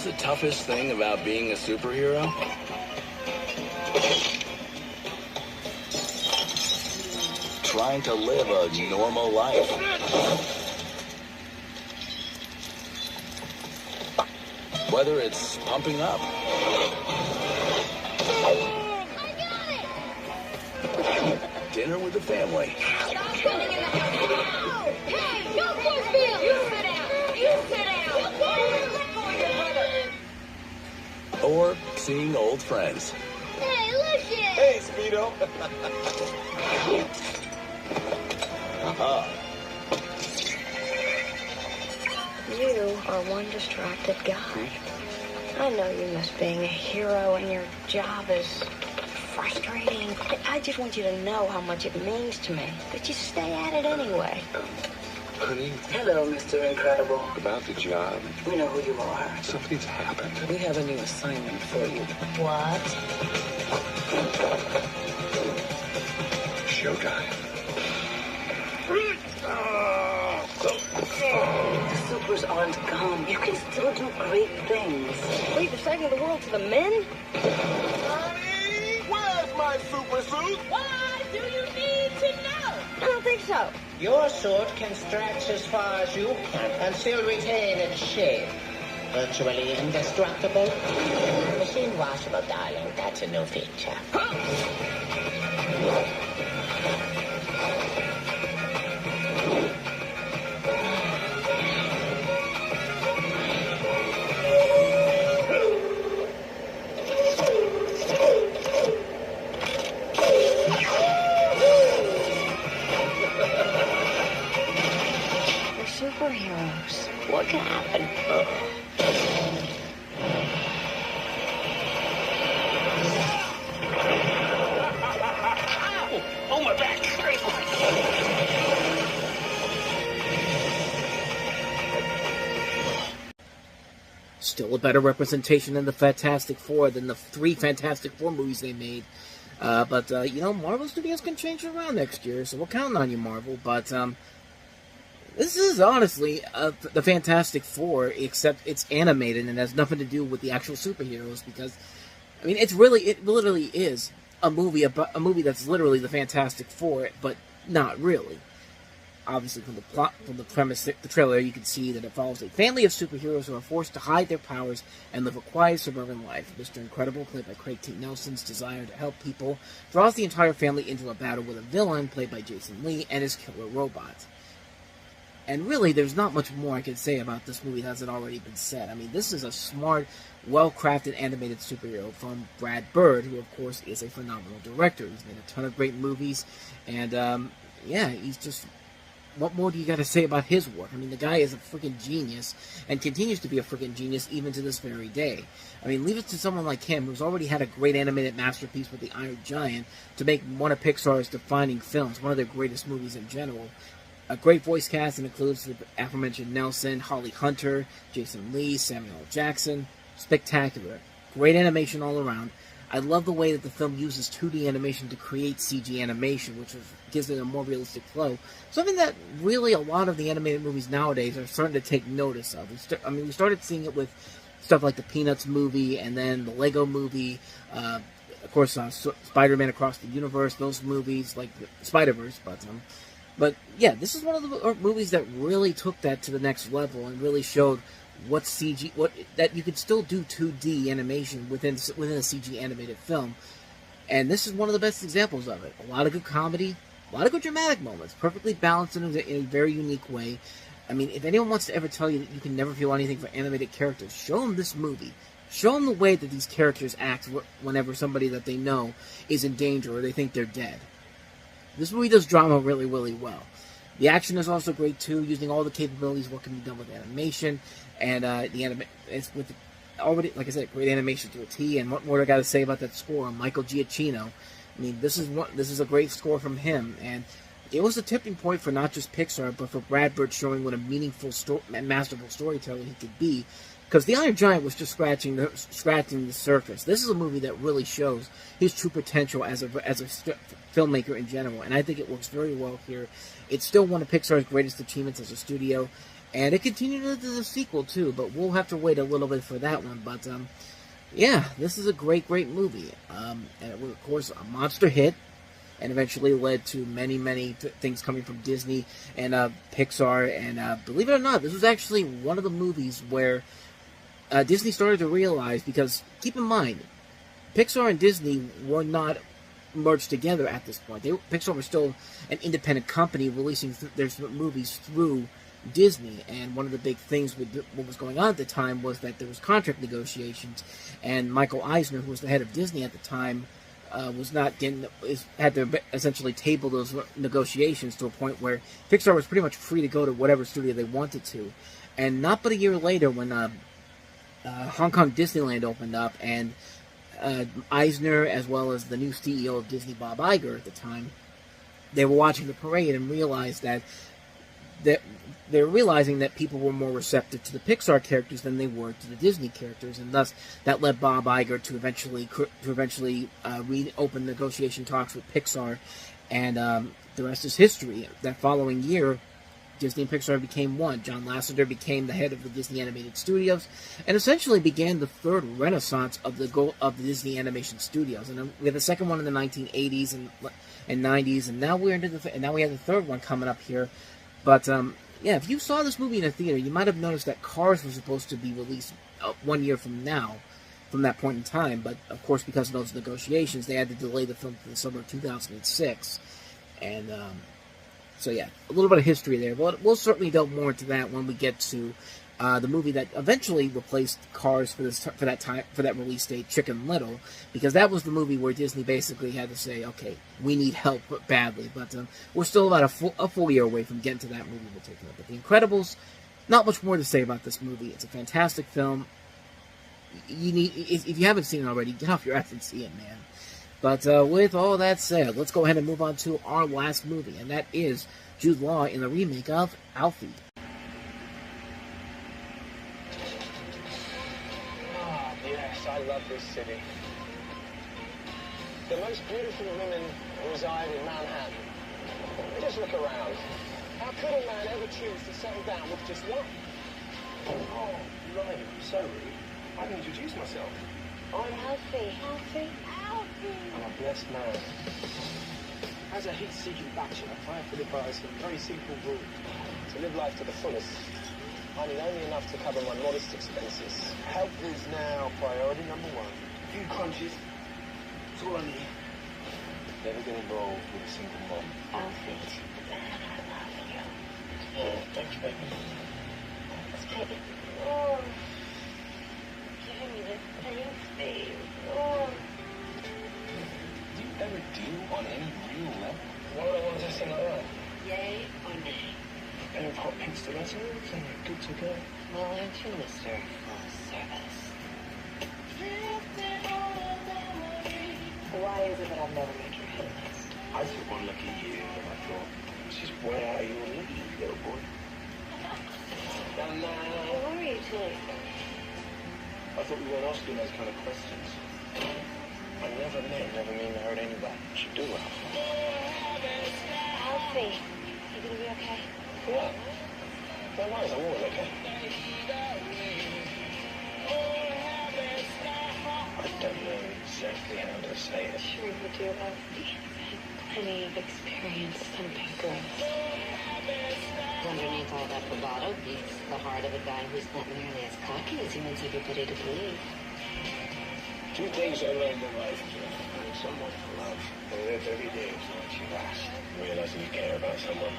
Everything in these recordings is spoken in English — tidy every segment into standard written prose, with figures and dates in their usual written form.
What's the toughest thing about being a superhero? Trying to live a normal life. Whether it's pumping up. I got it! Dinner with the family. Stop running in the house! Hey, no Forcefield! You sit down! You sit down! Let go of your brother! Or seeing old friends. Hey, Lucius! Hey, Speedo. You are one distracted guy. I know you miss being a hero and your job is frustrating. I just want you to know how much it means to me. But you stay at it anyway. Honey, Hello, Mr. Incredible. about the job. We know who you are. Something's happened. We have a new assignment for you. What? Showtime. The supers aren't gone. You can still do great things. Leave the second of the world to the men? Honey, where's my super suit? Why do you need to know? I don't think so. Your suit can stretch as far as you can and still retain its shape. Virtually indestructible. Machine washable, darling. That's a new feature. We're superheroes. What can happen? Oh, my back. Still a better representation in the Fantastic Four than the 3 Fantastic Four movies they made. But you know, Marvel Studios can change it around next year, so we're counting on you, Marvel. But this is honestly the Fantastic Four, except it's animated and has nothing to do with the actual superheroes. Because I mean, it literally is a movie that's literally the Fantastic Four, but not really. Obviously, from the plot, from the premise, the trailer, you can see that it follows a family of superheroes who are forced to hide their powers and live a quiet suburban life. Mr. Incredible, played by Craig T. Nelson's desire to help people, draws the entire family into a battle with a villain, played by Jason Lee, and his killer robot. And really, there's not much more I can say about this movie that hasn't already been said. I mean, this is a smart, well-crafted animated superhero from Brad Bird, who, of course, is a phenomenal director. He's made a ton of great movies, and, yeah, he's just... What more do you got to say about his work? I mean, the guy is a freaking genius, and continues to be a freaking genius even to this very day. I mean, leave it to someone like him, who's already had a great animated masterpiece with The Iron Giant, to make one of Pixar's defining films, one of their greatest movies in general. A great voice cast that includes the aforementioned Nelson, Holly Hunter, Jason Lee, Samuel L. Jackson. Spectacular. Great animation all around. I love the way that the film uses 2D animation to create CG animation, which gives it a more realistic flow. Something that really a lot of the animated movies nowadays are starting to take notice of. We started seeing it with stuff like the Peanuts movie, and then the Lego movie, of course, Spider-Man Across the Universe, those movies, like Spider-Verse, but yeah, this is one of the movies that really took that to the next level and really showed what CG, that you could still do 2D animation within a CG animated film, and this is one of the best examples of it. A lot of good comedy, a lot of good dramatic moments, perfectly balanced in a very unique way. I mean, if anyone wants to ever tell you that you can never feel anything for animated characters, show them this movie. Show them the way that these characters act whenever somebody that they know is in danger or they think they're dead. This movie does drama really, really well. The action is also great too, using all the capabilities what can be done with animation, and it's with already, like I said, great animation to a T. And what more do I got to say about that score? Michael Giacchino. I mean, this is a great score from him, and it was a tipping point for not just Pixar, but for Brad Bird, showing what a meaningful and masterful storyteller he could be. Because The Iron Giant was just scratching the surface. This is a movie that really shows his true potential as a filmmaker in general, and I think it works very well here. It's still one of Pixar's greatest achievements as a studio, And it continued into the sequel, too, but we'll have to wait a little bit for that one. But, yeah, this is a great, great movie. And it was, of course, a monster hit, and eventually led to many, many things coming from Disney and Pixar. And believe it or not, this was actually one of the movies where Disney started to realize, because keep in mind, Pixar and Disney were not merged together at this point. Pixar was still an independent company releasing their movies through Disney, and one of the big things with what was going on at the time was that there was contract negotiations, and Michael Eisner, who was the head of Disney at the time, had to essentially table those negotiations to a point where Pixar was pretty much free to go to whatever studio they wanted to. And not but a year later, when Hong Kong Disneyland opened up, and Eisner, as well as the new CEO of Disney, Bob Iger, at the time, they were watching the parade and realized that they were realizing that people were more receptive to the Pixar characters than they were to the Disney characters, and thus that led Bob Iger to eventually reopen negotiation talks with Pixar, and the rest is history. That following year, Disney and Pixar became one. John Lasseter became the head of the Disney Animated Studios, and essentially began the third renaissance of the Disney Animation Studios. And we had the second one in the 1980s and 90s, and now we have the third one coming up here. But yeah, if you saw this movie in a theater, you might have noticed that Cars was supposed to be released 1 year from now, from that point in time. But of course, because of those negotiations, they had to delay the film to the summer of 2006. And so yeah, a little bit of history there. But we'll certainly delve more into that when we get to the movie that eventually replaced Cars for that release date, Chicken Little, because that was the movie where Disney basically had to say, okay, we need help badly. But we're still about a full year away from getting to that movie in particular. But The Incredibles, not much more to say about this movie. It's a fantastic film. If you haven't seen it already, get off your ass and see it, man. But with all that said, let's go ahead and move on to our last movie, and that is Jude Law in the remake of Alfie. I love this city. The most beautiful women reside in Manhattan. Just look around. How could a man ever choose to settle down with just one? Oh, Ryan, I'm so rude. I haven't introduced myself. I'm Alfie. I'm a blessed man. As a heat-seeking bachelor, I have to live by some very simple rules. To live life to the fullest, I need only enough to cover my modest expenses. Health is now priority number one. A few crunches. That's all I need. Never get involved with a single mom. Alfie, I love you. Oh, thanks, baby. Thanks, baby. Oh. Give me the thanks, babe. Oh. Do you ever deal on any real level? Why would I want to do something like that? Yay or nay? A pair of hot pink stilettos and you're good to go. Well, aren't you, Mr. Full Service? Why is it that I've never made your hit list? I took one look at you and I thought, this is way out of your league, little boy. Who are you two? I thought we weren't asking those kind of questions. I never mean to hurt anybody. You should do well. Alfie, you gonna be okay? What? Don't worry, I'm always okay. I don't know exactly how to say it. Sure you do, Alfie. Plenty of experience thumping girls. Underneath all that bravado beats the heart of a guy who's not nearly as cocky as he wants everybody to believe. Two things I learned in life, knowing someone for love. And live every day as long as you last. Realizing you care about someone.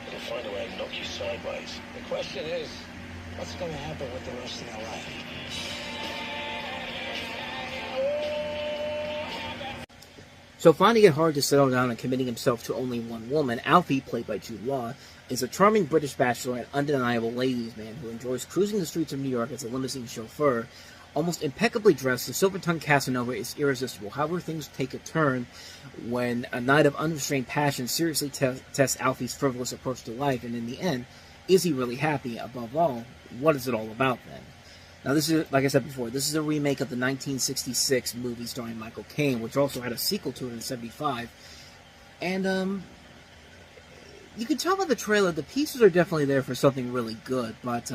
It'll find a way to knock you sideways. The question is, what's going to happen with the rest of your life? So finding it hard to settle down and committing himself to only one woman, Alfie, played by Jude Law, is a charming British bachelor and undeniable ladies' man who enjoys cruising the streets of New York as a limousine chauffeur. Almost impeccably dressed, the silver-tongued Casanova is irresistible. However, things take a turn when a night of unrestrained passion seriously tests Alfie's frivolous approach to life, and in the end, is he really happy? Above all, what is it all about then? Now, this is, like I said before, this is a remake of the 1966 movie starring Michael Caine, which also had a sequel to it in '75. And, you can tell by the trailer the pieces are definitely there for something really good, but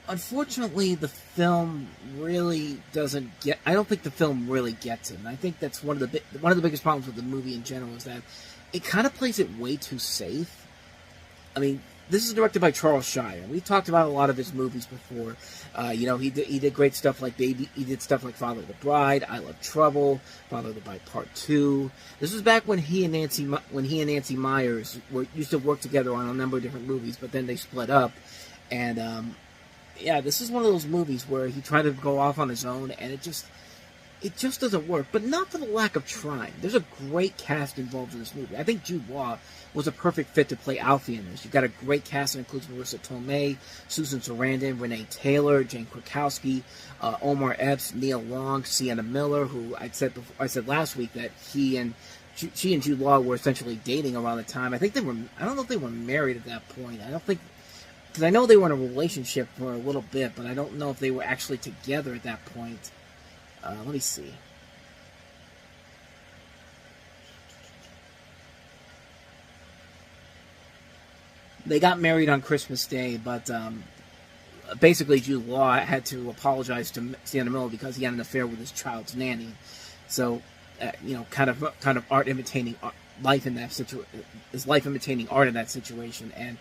unfortunately the film really doesn't get. I don't think the film really gets it, and I think that's one of the biggest problems with the movie in general is that it kind of plays it way too safe. I mean, this is directed by Charles Shire. We've talked about a lot of his movies before. You know, he did great stuff like Baby. He did stuff like Father of the Bride, I Love Trouble, Father of the Bride Part 2. This was back when he and Nancy Myers used to work together on a number of different movies, but then they split up. And yeah, this is one of those movies where he tried to go off on his own, and it just doesn't work. But not for the lack of trying. There's a great cast involved in this movie. I think Jude Law was a perfect fit to play Alfie in this. You've got a great cast that includes Marissa Tomei, Susan Sarandon, Renee Taylor, Jane Krakowski, Omar Epps, Neil Long, Sienna Miller, who I said last week that she and Jude Law were essentially dating around the time. I don't know if they were married at that point. Because I know they were in a relationship for a little bit, but I don't know if they were actually together at that point. Let me see. They got married on Christmas Day, but basically Jude Law had to apologize to Sienna Miller because he had an affair with his child's nanny. So, you know, kind of art imitating life in that situation. Is life imitating art in that situation, and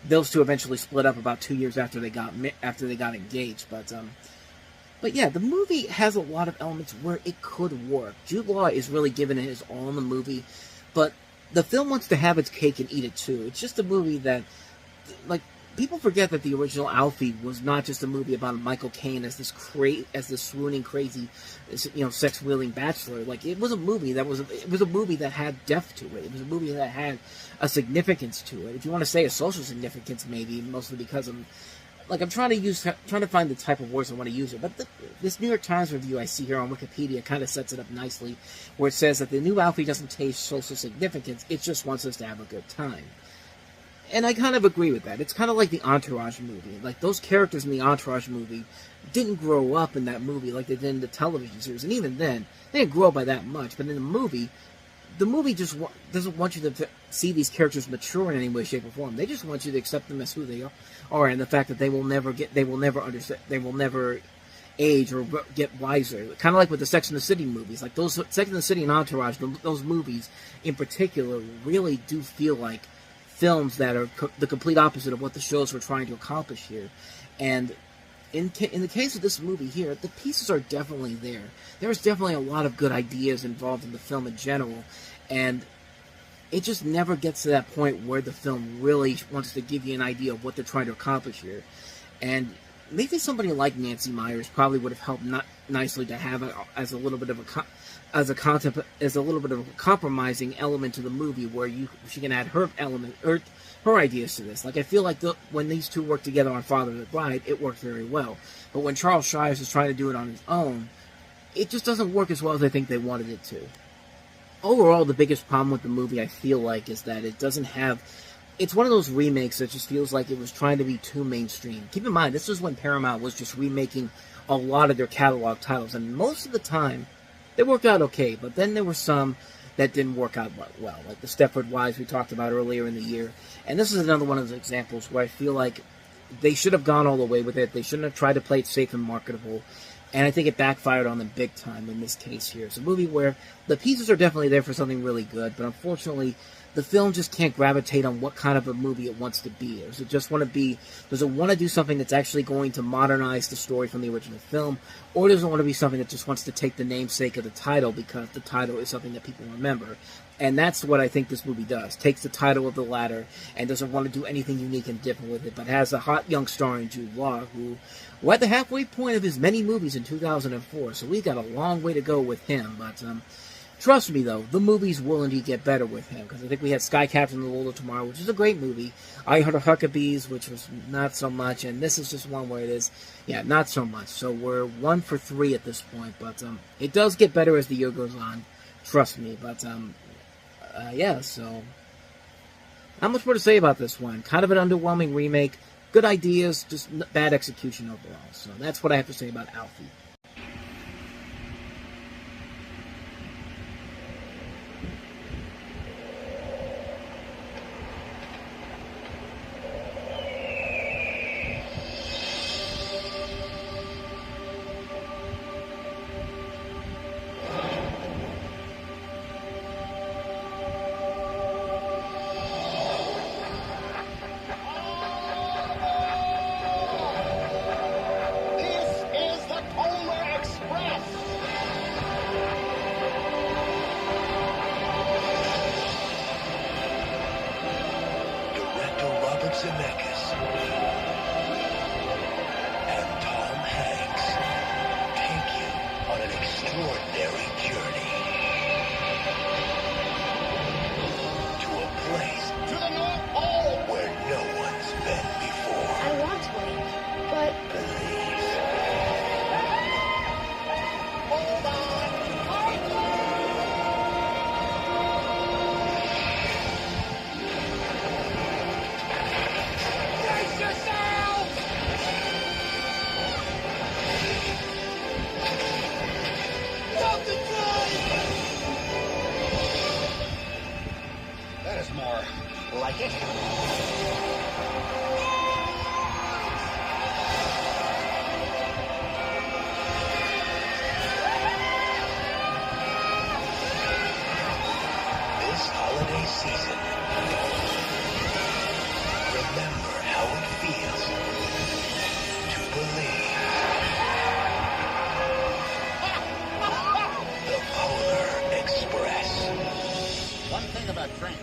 those two eventually split up about 2 years after they got engaged. But yeah, the movie has a lot of elements where it could work. Jude Law is really giving it his all in the movie, but the film wants to have its cake and eat it too. It's just a movie that, like, people forget that the original Alfie was not just a movie about Michael Caine as this swooning, crazy, you know, sex-wheeling bachelor. Like, it was a movie that had depth to it. It was a movie that had a significance to it. If you want to say a social significance, maybe, mostly because of, like, I'm trying to find the type of words I want to use it. But this New York Times review I see here on Wikipedia kind of sets it up nicely, where it says that the new Alfie doesn't taste social significance, it just wants us to have a good time. And I kind of agree with that. It's kind of like the Entourage movie. Like, those characters in the Entourage movie didn't grow up in that movie like they did in the television series. And even then, they didn't grow up by that much. But in the movie just doesn't want you to see these characters mature in any way, shape, or form. They just want you to accept them as who they are, and the fact that they will never age or get wiser. Kind of like with the Sex and the City movies. Like, those Sex and the City and Entourage, those movies in particular really do feel like films that are the complete opposite of what the shows were trying to accomplish here. And in the case of this movie here, the pieces are definitely there. There's definitely a lot of good ideas involved in the film in general, and it just never gets to that point where the film really wants to give you an idea of what they're trying to accomplish here. And maybe somebody like Nancy Myers probably would have helped nicely to have it as a little bit of a compromising element to the movie, where she can add her ideas to this. Like, I feel like when these two work together on Father of the Bride, it worked very well. But when Charles Shires is trying to do it on his own, it just doesn't work as well as I think they wanted it to. Overall, the biggest problem with the movie, I feel like, is that it doesn't have... It's one of those remakes that just feels like it was trying to be too mainstream. Keep in mind, this was when Paramount was just remaking a lot of their catalog titles, and most of the time, they worked out okay, but then there were some that didn't work out well, like the Stepford Wives we talked about earlier in the year. And this is another one of those examples where I feel like they should have gone all the way with it. They shouldn't have tried to play it safe and marketable. And I think it backfired on them big time in this case here. It's a movie where the pieces are definitely there for something really good, but unfortunately, the film just can't gravitate on what kind of a movie it wants to be. Does it want to do something that's actually going to modernize the story from the original film, or does it want to be something that just wants to take the namesake of the title because the title is something that people remember? And that's what I think this movie does. Takes the title of the latter and doesn't want to do anything unique and different with it, but has a hot young star in Jude Law, who we're at the halfway point of his many movies in 2004, so we got a long way to go with him. But trust me, though, the movies will indeed get better with him, because I think we had Sky Captain: The World of Tomorrow, which is a great movie. I Heart Huckabees, which was not so much, and this is just one where it is, yeah, not so much. So we're 1 for 3 at this point, but it does get better as the year goes on. Trust me, but yeah, so not much more to say about this one. Kind of an underwhelming remake. Good ideas, just bad execution overall. So that's what I have to say about Alfie. like it. This holiday season, remember how it feels to believe. The Polar Express. One thing about trains.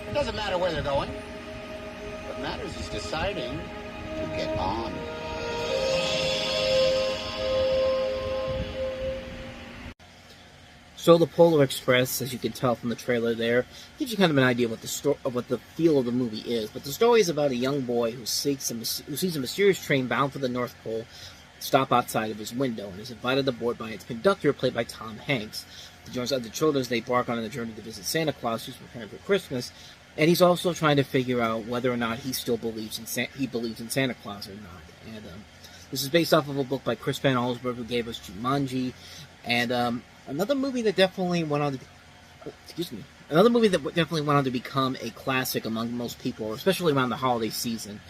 It doesn't matter where they're going. What matters is deciding to get on. So the Polar Express, as you can tell from the trailer there, gives you kind of an idea of what the feel of the movie is. But the story is about a young boy who sees a mysterious train bound for the North Pole stop outside of his window and is invited aboard by its conductor, played by Tom Hanks. He joins other children as they embark on a journey to visit Santa Claus, who's preparing for Christmas, and he's also trying to figure out whether or not he still believes in Santa Claus or not. And this is based off of a book by Chris Van Allsburg, who gave us Jumanji, and another movie that definitely went on to become a classic among most people, especially around the holiday season.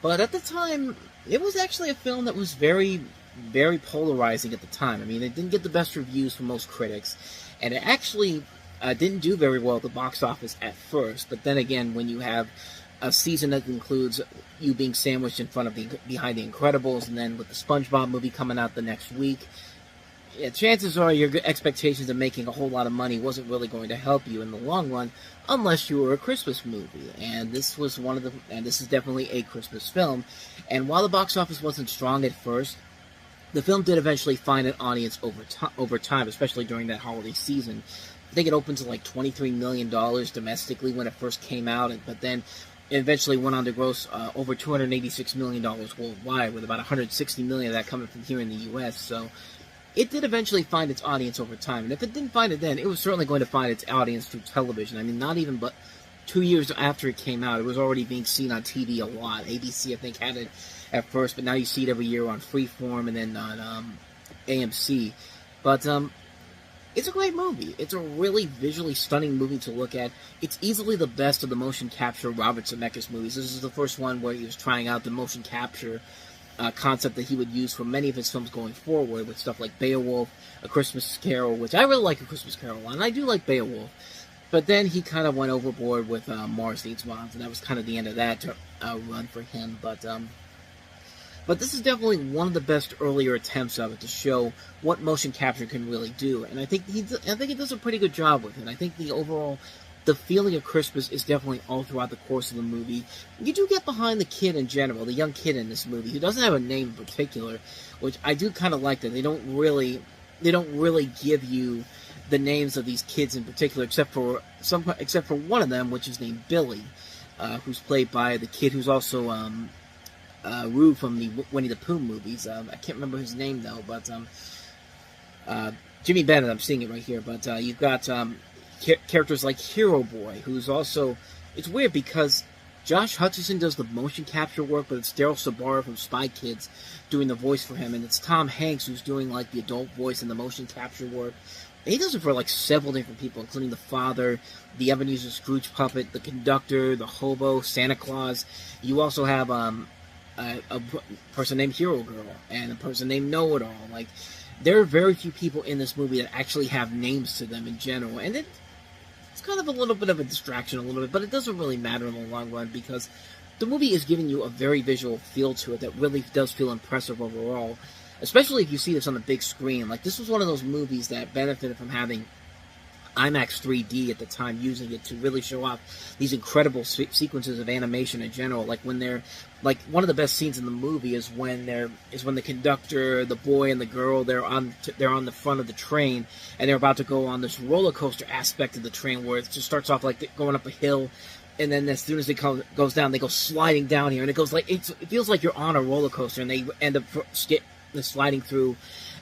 But at the time, it was actually a film that was very, very polarizing at the time. I mean, it didn't get the best reviews from most critics, and it actually didn't do very well at the box office at first. But then again, when you have a season that includes you being sandwiched in front of behind The Incredibles, and then with the SpongeBob movie coming out the next week, yeah, chances are your expectations of making a whole lot of money wasn't really going to help you in the long run, unless you were a Christmas movie. And this was this is definitely a Christmas film. And while the box office wasn't strong at first, the film did eventually find an audience over time, especially during that holiday season. I think it opened to like $23 million domestically when it first came out, but then it eventually went on to gross over $286 million worldwide, with about $160 million of that coming from here in the U.S., so it did eventually find its audience over time, and if it didn't find it then, it was certainly going to find its audience through television. I mean, not even but 2 years after it came out, it was already being seen on TV a lot. ABC, I think, had it at first, but now you see it every year on Freeform and then on AMC. But it's a great movie. It's a really visually stunning movie to look at. It's easily the best of the motion capture Robert Zemeckis movies. This is the first one where he was trying out the motion capture concept that he would use for many of his films going forward, with stuff like Beowulf, A Christmas Carol, which I really like A Christmas Carol, and I do like Beowulf. But then he kind of went overboard with Mars Needs Moms, and that was kind of the end of that run for him. But this is definitely one of the best earlier attempts of it to show what motion capture can really do, and I think he does a pretty good job with it. I think the feeling of Christmas is definitely all throughout the course of the movie. You do get behind the kid in general, the young kid in this movie, who doesn't have a name in particular, which I do kind of like that. They don't really give you the names of these kids in particular, except for one of them, which is named Billy, who's played by the kid who's also Roo from the Winnie the Pooh movies. I can't remember his name though, but Jimmy Bennett. I'm seeing it right here, but you've got characters like Hero Boy, who's also... It's weird because Josh Hutcherson does the motion capture work, but it's Daryl Sabara from Spy Kids doing the voice for him, and it's Tom Hanks who's doing like the adult voice and the motion capture work. And he does it for like several different people, including the father, the Ebenezer Scrooge puppet, the conductor, the hobo, Santa Claus. You also have a person named Hero Girl and a person named Know-It-All. Like, there are very few people in this movie that actually have names to them in general, and it's kind of a little bit of a distraction but it doesn't really matter in the long run, because the movie is giving you a very visual feel to it that really does feel impressive overall, especially if you see this on the big screen. Like, this was one of those movies that benefited from having IMAX 3D at the time, using it to really show off these incredible sequences of animation in general. Like, when they're, like, one of the best scenes in the movie is when the conductor, the boy, and the girl, they're on the front of the train, and they're about to go on this roller coaster aspect of the train, where it just starts off like going up a hill, and then as soon as it goes down, they go sliding down here, and it goes like it feels like you're on a roller coaster, and they end up sliding through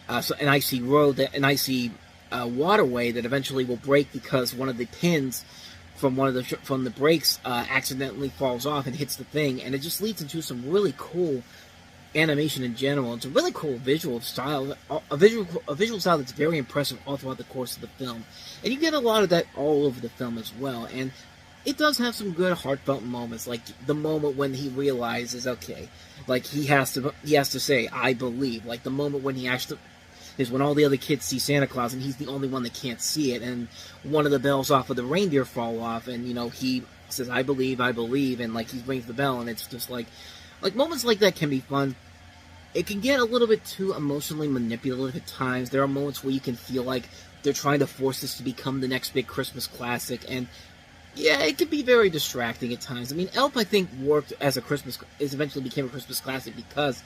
an icy road, an icy waterway that eventually will break because one of the pins from the brakes accidentally falls off and hits the thing, and it just leads into some really cool animation in general. It's a really cool visual style, a visual style that's very impressive all throughout the course of the film, and you get a lot of that all over the film as well. And it does have some good heartfelt moments, like the moment when he realizes, okay, like he has to say, I believe. Like the moment when he actually is when all the other kids see Santa Claus and he's the only one that can't see it, and one of the bells off of the reindeer fall off, and he says, I believe, and like he rings the bell, and it's just like moments like that can be fun. It can get a little bit too emotionally manipulative at times. There are moments where you can feel like they're trying to force this to become the next big Christmas classic, and yeah, it can be very distracting at times. I mean, Elf, I think, worked as eventually became a Christmas classic because,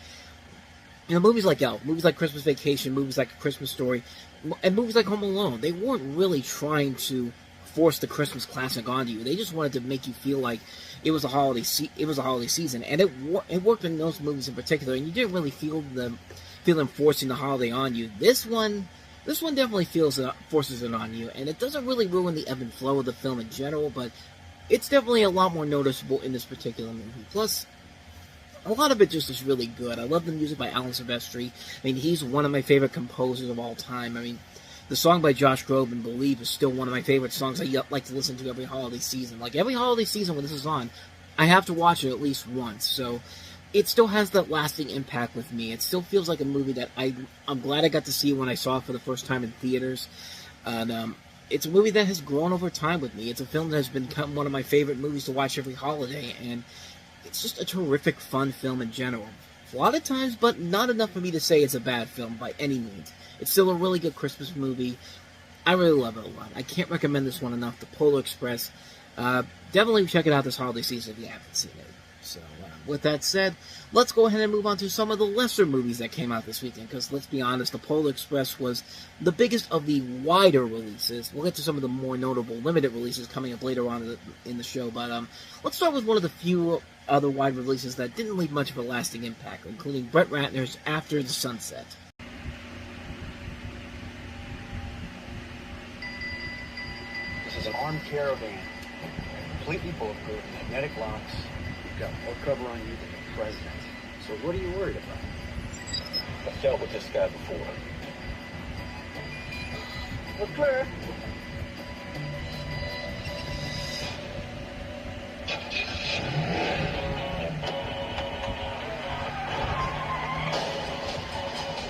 movies like Elf, movies like Christmas Vacation, movies like A Christmas Story, and movies like Home Alone, they weren't really trying to force the Christmas classic onto you. They just wanted to make you feel like it was a holiday season, and it worked in those movies in particular, and you didn't really feel them forcing the holiday on you. This one definitely forces it on you, and it doesn't really ruin the ebb and flow of the film in general, but it's definitely a lot more noticeable in this particular movie. Plus, a lot of it just is really good. I love the music by Alan Silvestri. I mean, he's one of my favorite composers of all time. I mean, the song by Josh Groban, Believe, is still one of my favorite songs I like to listen to every holiday season. Like, every holiday season when this is on, I have to watch it at least once. So, it still has that lasting impact with me. It still feels like a movie that I'm glad I got to see when I saw it for the first time in theaters. And it's a movie that has grown over time with me. It's a film that has become one of my favorite movies to watch every holiday. And it's just a terrific, fun film in general. A lot of times, but not enough for me to say it's a bad film by any means. It's still a really good Christmas movie. I really love it a lot. I can't recommend this one enough. The Polar Express. Definitely check it out this holiday season if you haven't seen it. So, with that said, let's go ahead and move on to some of the lesser movies that came out this weekend, because let's be honest, The Polar Express was the biggest of the wider releases. We'll get to some of the more notable limited releases coming up later on in the show, but let's start with one of the few other wide releases that didn't leave much of a lasting impact, including Brett Ratner's After the Sunset. This is an armed caravan, completely bulletproof, magnetic locks. Got more cover on you than the president. So what are you worried about? I've dealt with this guy before. We're clear.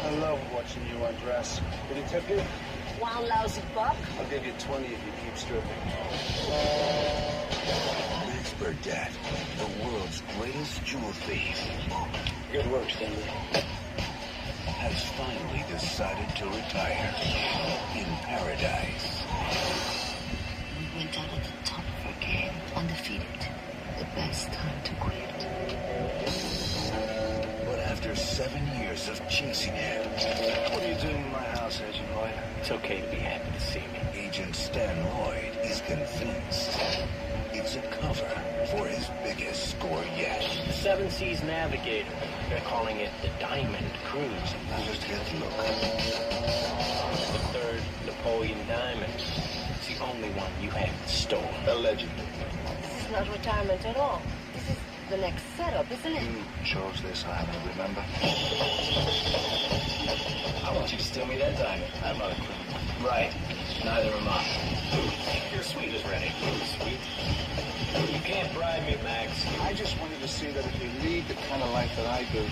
I love watching you undress. Did he tip you? One lousy buck? I'll give you 20 if you keep stripping. Burdett, the world's greatest jewel thief, Good work, Stanley. has finally decided to retire in paradise. We went out at the top of our game, undefeated. The best time to quit. But after 7 years of chasing him, What are you doing in my house, Agent Lloyd? It's okay to be happy to see me. Agent Stan Lloyd is convinced it's a cover for his biggest score yet. The Seven Seas Navigator. They're calling it the Diamond Cruise. Just get a look. The third Napoleon Diamond. It's the only one you haven't stolen. Allegedly. This is not retirement at all. This is the next setup, isn't it? You chose this, I happen to remember. I want you to steal me that diamond. I'm not a criminal. Right. Neither am I. Your suite is ready. Sweet. You can't bribe me, Max. I just wanted to see that if you lead the kind of life that I do,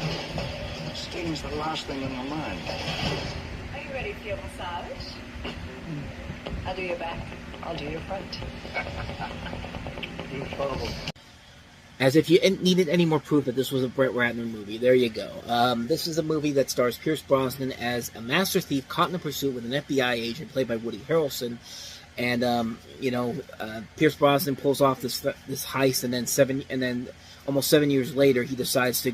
steam's the last thing on your mind. Are you ready for your massage? I'll do your back. I'll do your front. As if you needed any more proof that this was a Brett Ratner movie, there you go. This is a movie that stars Pierce Brosnan as a master thief caught in a pursuit with an FBI agent played by Woody Harrelson. And Pierce Brosnan pulls off this heist, and then almost 7 years later, he decides to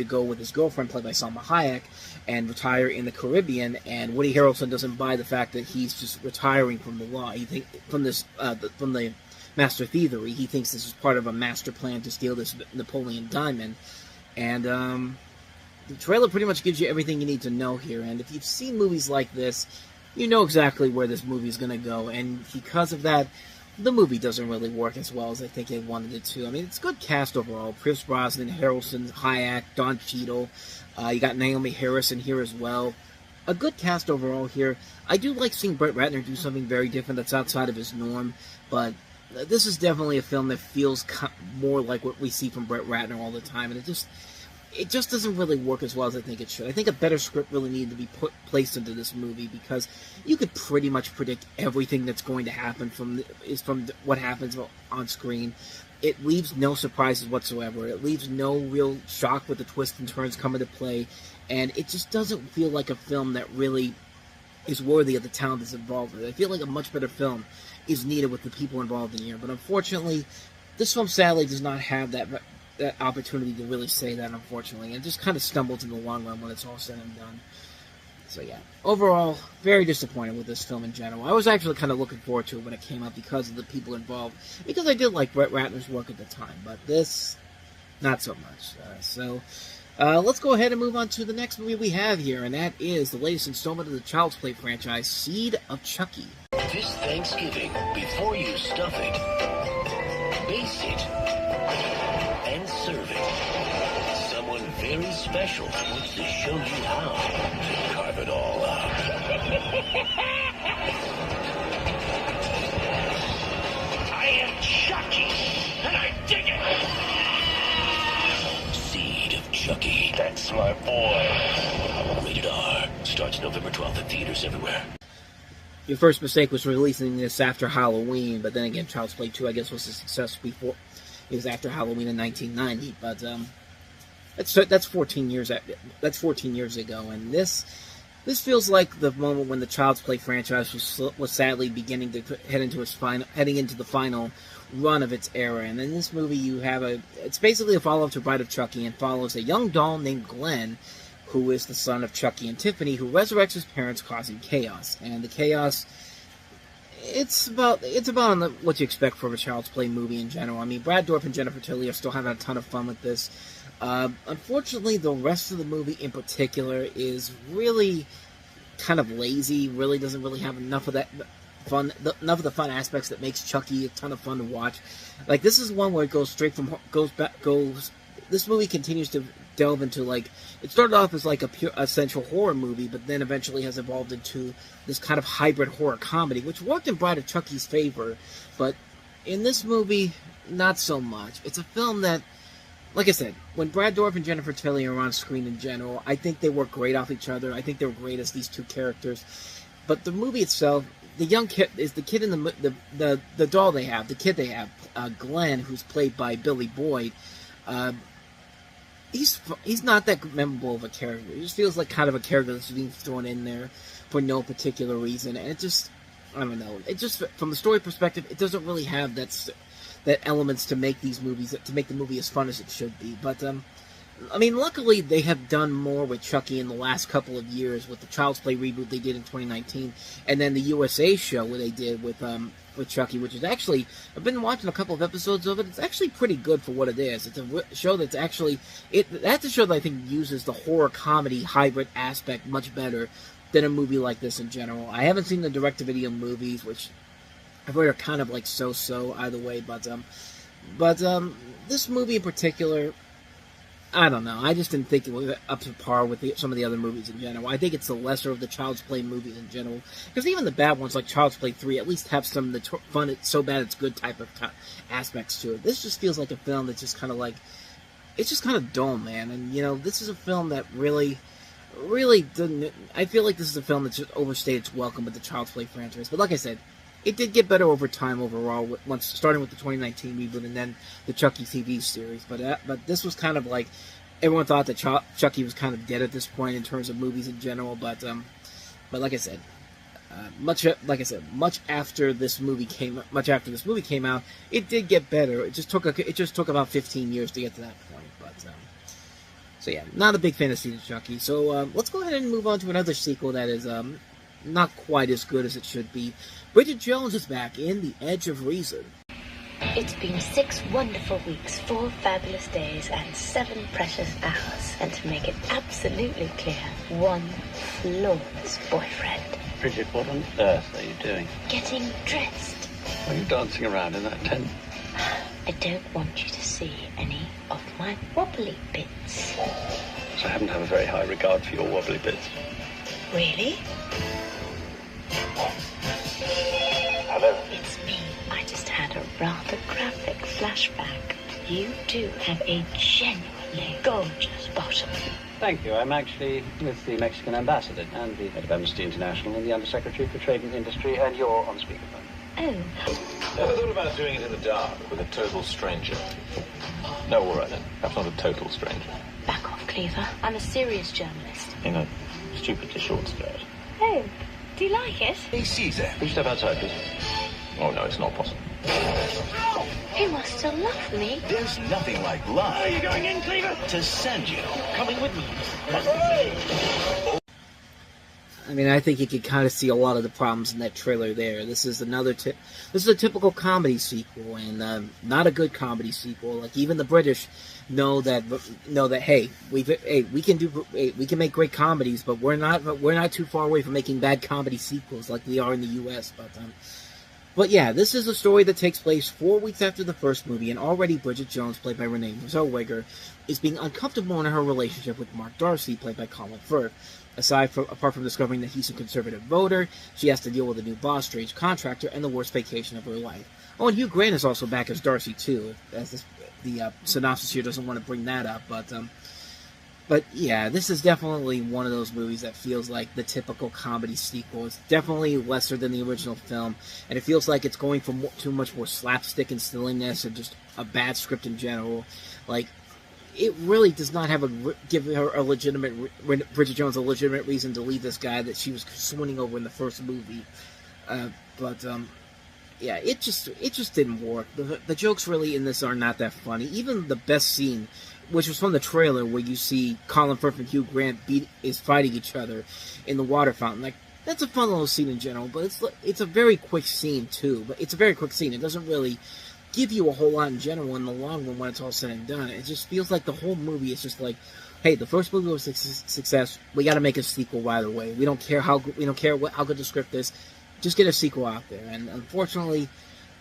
go with his girlfriend, played by Salma Hayek, and retire in the Caribbean. And Woody Harrelson doesn't buy the fact that he's just retiring from the law. From the master thievery. He thinks this is part of a master plan to steal this Napoleon diamond. And the trailer pretty much gives you everything you need to know here. And if you've seen movies like this, you know exactly where this movie is going to go. And because of that, the movie doesn't really work as well as I think they wanted it to. I mean, it's a good cast overall. Pierce Brosnan, Harrelson, Hayek, Don Cheadle. You got Naomi Harris in here as well. A good cast overall here. I do like seeing Brett Ratner do something very different that's outside of his norm, but this is definitely a film that feels more like what we see from Brett Ratner all the time, and it just doesn't really work as well as I think it should. I think a better script really needed to be placed into this movie, because you could pretty much predict everything that's going to happen from what happens on screen. It leaves no surprises whatsoever. It leaves no real shock with the twists and turns coming to play, and it just doesn't feel like a film that really is worthy of the talent that's involved with it. I feel like a much better film is needed with the people involved in here, but unfortunately, this film sadly does not have that opportunity to really say that, unfortunately, and just kind of stumbles in the long run when it's all said and done. So yeah, overall, very disappointed with this film in general. I was actually kind of looking forward to it when it came out because of the people involved, because I did like Brett Ratner's work at the time, but this, not so much. Let's go ahead and move on to the next movie we have here, and that is the latest installment of the Child's Play franchise, Seed of Chucky. This Thanksgiving, before you stuff it, base it, and serve it. Someone very special wants to show you how to carve it all up. I am Chucky, and I dig it! Seed of Chucky. That's my boy. Rated R. Starts November 12th at theaters everywhere. Your first mistake was releasing this after Halloween, but then again, Child's Play 2, I guess, was a success before. It was after Halloween in 1990, but that's 14 years. That's 14 years ago, and this feels like the moment when the Child's Play franchise was sadly beginning to heading into the final run of its era. And in this movie, it's basically a follow-up to Bride of Chucky, and follows a young doll named Glenn, who is the son of Chucky and Tiffany, who resurrects his parents, causing chaos. And the chaos, it's about what you expect from a Child's Play movie in general. I mean, Brad Dourif and Jennifer Tilly are still having a ton of fun with this. Unfortunately, the rest of the movie in particular is really kind of lazy. Really doesn't really have enough of that fun, enough of the fun aspects that makes Chucky a ton of fun to watch. Like, this is one where it this movie continues to delve into, like, it started off as like a pure essential horror movie, but then eventually has evolved into this kind of hybrid horror comedy, which worked in Bride of Chucky's favor, but in this movie, not so much. It's a film that, like I said, when Brad Dourif and Jennifer Tilly are on screen in general, I think they work great off each other. I think they're great as these two characters. But the movie itself, the young kid is the kid in the doll they have, the kid they have, Glenn, who's played by Billy Boyd. He's not that memorable of a character. He just feels like kind of a character that's being thrown in there for no particular reason, and it just, I don't know. It just, from the story perspective, it doesn't really have that elements to make the movie as fun as it should be. But I mean, luckily they have done more with Chucky in the last couple of years, with the Child's Play reboot they did in 2019, and then the USA show where they did with Chucky, which is actually, I've been watching a couple of episodes of it. It's actually pretty good for what it is. It's a show that's actually, that's a show that I think uses the horror comedy hybrid aspect much better than a movie like this in general. I haven't seen the direct-to-video movies, which I've heard are kind of like so-so either way, but this movie in particular, I don't know. I just didn't think it was up to par with some of the other movies in general. I think it's the lesser of the Child's Play movies in general. Because even the bad ones like Child's Play 3 at least have some of the fun, it's so bad it's good type of aspects to it. This just feels like a film that's just kind of like, it's just kind of dull, man. And, you know, this is a film that really didn't, I feel like this is a film that just overstayed its welcome with the Child's Play franchise. But like I said, it did get better over time overall, starting with the 2019 reboot and then the Chucky TV series. But this was kind of like, everyone thought that Chucky was kind of dead at this point in terms of movies in general. But like I said, much after this movie came out, it did get better. It just took about 15 years to get to that point. But so yeah, not a big fan of Seed of Chucky. So let's go ahead and move on to another sequel that is not quite as good as it should be. Bridget Jones is back in The Edge of Reason. It's been 6 wonderful weeks, 4 fabulous days, and 7 precious hours. And to make it absolutely clear, 1 flawless boyfriend. Bridget, what on earth are you doing? Getting dressed. Are you dancing around in that tent? I don't want you to see any of my wobbly bits. So I happen to have a very high regard for your wobbly bits. Really? Hello? It's me. I just had a flashback, you do have a genuinely gorgeous bottom. Thank you. I'm actually with the Mexican ambassador and the head of Amnesty International and the Undersecretary for Trade and Industry, and you're on speakerphone. Oh. Ever thought about doing it in the dark with a total stranger? No, all right then. Perhaps not a total stranger. Back off, Cleaver. I'm a serious journalist. In a stupidly short skirt. Oh, do you like it? Hey, Caesar. Could you step outside, please? Oh, no, it's not possible. You must still love me. There's nothing like love. Are you going in, Cleaver? To send you. Coming with me. I mean, I think you can kind of see a lot of the problems in that trailer there. This is this is a typical comedy sequel, and not a good comedy sequel. Like, even the British know that hey, we can make great comedies, but we're not too far away from making bad comedy sequels like we are in the U.S. But yeah, this is a story that takes place 4 weeks after the first movie, and already Bridget Jones, played by Renee Zellweger, is being uncomfortable in her relationship with Mark Darcy, played by Colin Firth. Apart from discovering that he's a conservative voter, she has to deal with a new boss, strange contractor, and the worst vacation of her life. Oh, and Hugh Grant is also back as Darcy, too, as the synopsis here doesn't want to bring that up, but yeah, this is definitely one of those movies that feels like the typical comedy sequel. It's definitely lesser than the original film, and it feels like it's going for too much more slapstick and silliness, and just a bad script in general. Like, it really does not give her a legitimate, Bridget Jones a legitimate reason to leave this guy that she was swooning over in the first movie. Yeah, it just didn't work. The jokes really in this are not that funny. Even the best scene, which was from the trailer, where you see Colin Firth and Hugh Grant fighting each other in the water fountain. Like, that's a fun little scene in general, but it's a very quick scene too. But it's a very quick scene. It doesn't really give you a whole lot in general in the long run when it's all said and done. It just feels like the whole movie is just like, hey, the first movie was a success. We got to make a sequel right away. We don't care how good the script is. Just get a sequel out there. And unfortunately,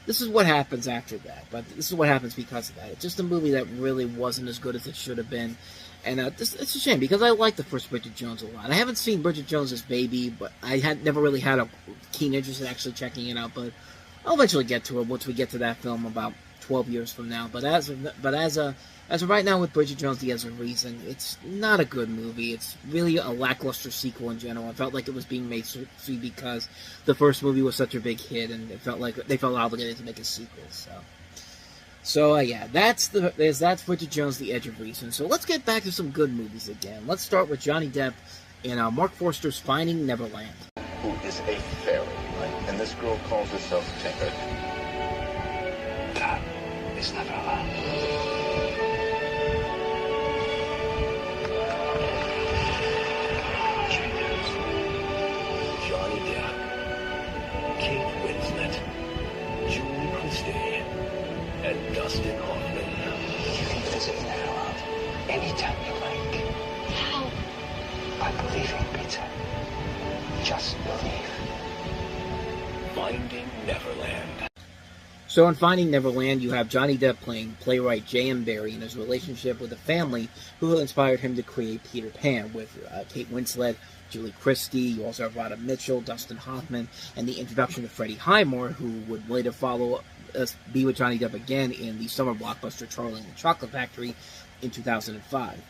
this is what happens after that. But this is what happens because of that. It's just a movie that really wasn't as good as it should have been. And it's a shame, because I like the first Bridget Jones a lot. I haven't seen Bridget Jones' Baby, but I had never really had a keen interest in actually checking it out. But I'll eventually get to it once we get to that film about 12 years from now. But as of right now with Bridget Jones, The Ezra Reason, it's not a good movie. It's really a lackluster sequel in general. I felt like it was being made because the first movie was such a big hit, and it felt like they felt obligated to make a sequel. So yeah, that's Bridget Jones, The Edge of Reason. So let's get back to some good movies again. Let's start with Johnny Depp in Mark Forster's Finding Neverland. Who is a fairy, right? And this girl calls herself Tinker. That is Neverland. Johnny Depp, Kate Winslet, Julie Christie, and Dustin Hoffman. You can visit Neverland anytime you like. How? By believing, Peter. Just believe. Finding Neverland. So in Finding Neverland, you have Johnny Depp playing playwright J.M. Barrie and his relationship with a family who inspired him to create Peter Pan, with Kate Winslet, Julie Christie. You also have Rhoda Mitchell, Dustin Hoffman, and the introduction of Freddie Highmore, who would later be with Johnny Depp again in the summer blockbuster Charlie and the Chocolate Factory in 2005.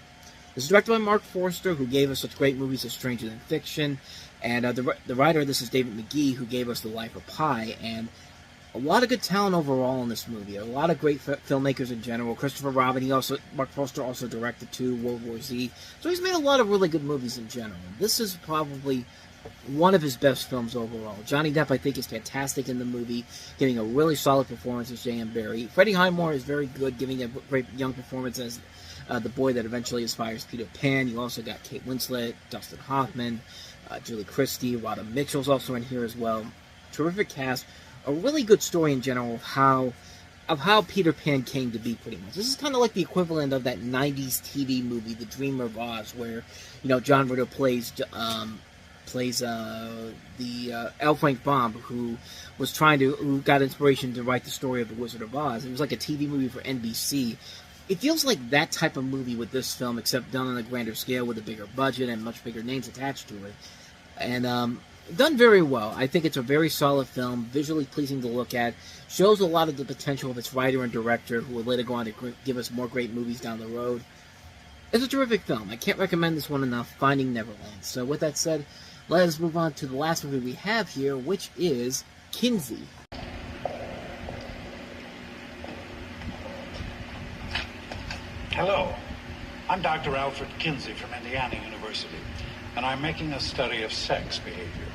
This is directed by Mark Forster, who gave us such great movies as Stranger Than Fiction, and the writer of this is David McGee, who gave us The Life of Pi, and a lot of good talent overall in this movie. A lot of great filmmakers in general. Christopher Robin, Mark Forster also directed World War Z. So he's made a lot of really good movies in general. This is probably one of his best films overall. Johnny Depp, I think, is fantastic in the movie, giving a really solid performance as J.M. Barrie. Freddie Highmore is very good, giving a great young performance as the boy that eventually inspires Peter Pan. You also got Kate Winslet, Dustin Hoffman, Julie Christie, Rhoda Mitchell's also in here as well. Terrific cast. A really good story in general of how Peter Pan came to be, pretty much. This is kind of like the equivalent of that 90s TV movie, The Dreamer of Oz, where, John Ritter plays L. Frank Baum, who got inspiration to write the story of The Wizard of Oz. It was like a TV movie for NBC. It feels like that type of movie with this film, except done on a grander scale with a bigger budget and much bigger names attached to it. And done very well. I think it's a very solid film, visually pleasing to look at, shows a lot of the potential of its writer and director, who will later go on to give us more great movies down the road. It's a terrific film. I can't recommend this one enough, Finding Neverland. So with that said, let us move on to the last movie we have here, which is Kinsey. Hello, I'm Dr. Alfred Kinsey from Indiana University, and I'm making a study of sex behavior.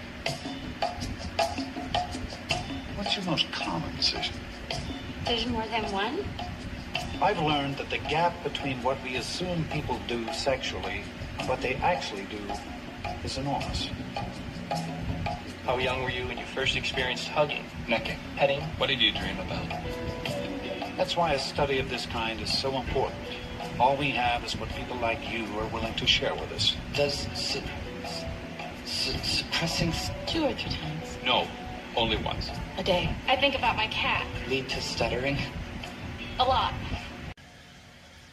What's your most common decision? There's more than one? I've learned that the gap between what we assume people do sexually and what they actually do is enormous. How young were you when you first experienced hugging, necking, petting? What did you dream about? That's why a study of this kind is so important. All we have is what people like you are willing to share with us. Does suppressing 2 or 3 times. No, only once. A day. I think about my cat. Lead to stuttering? A lot.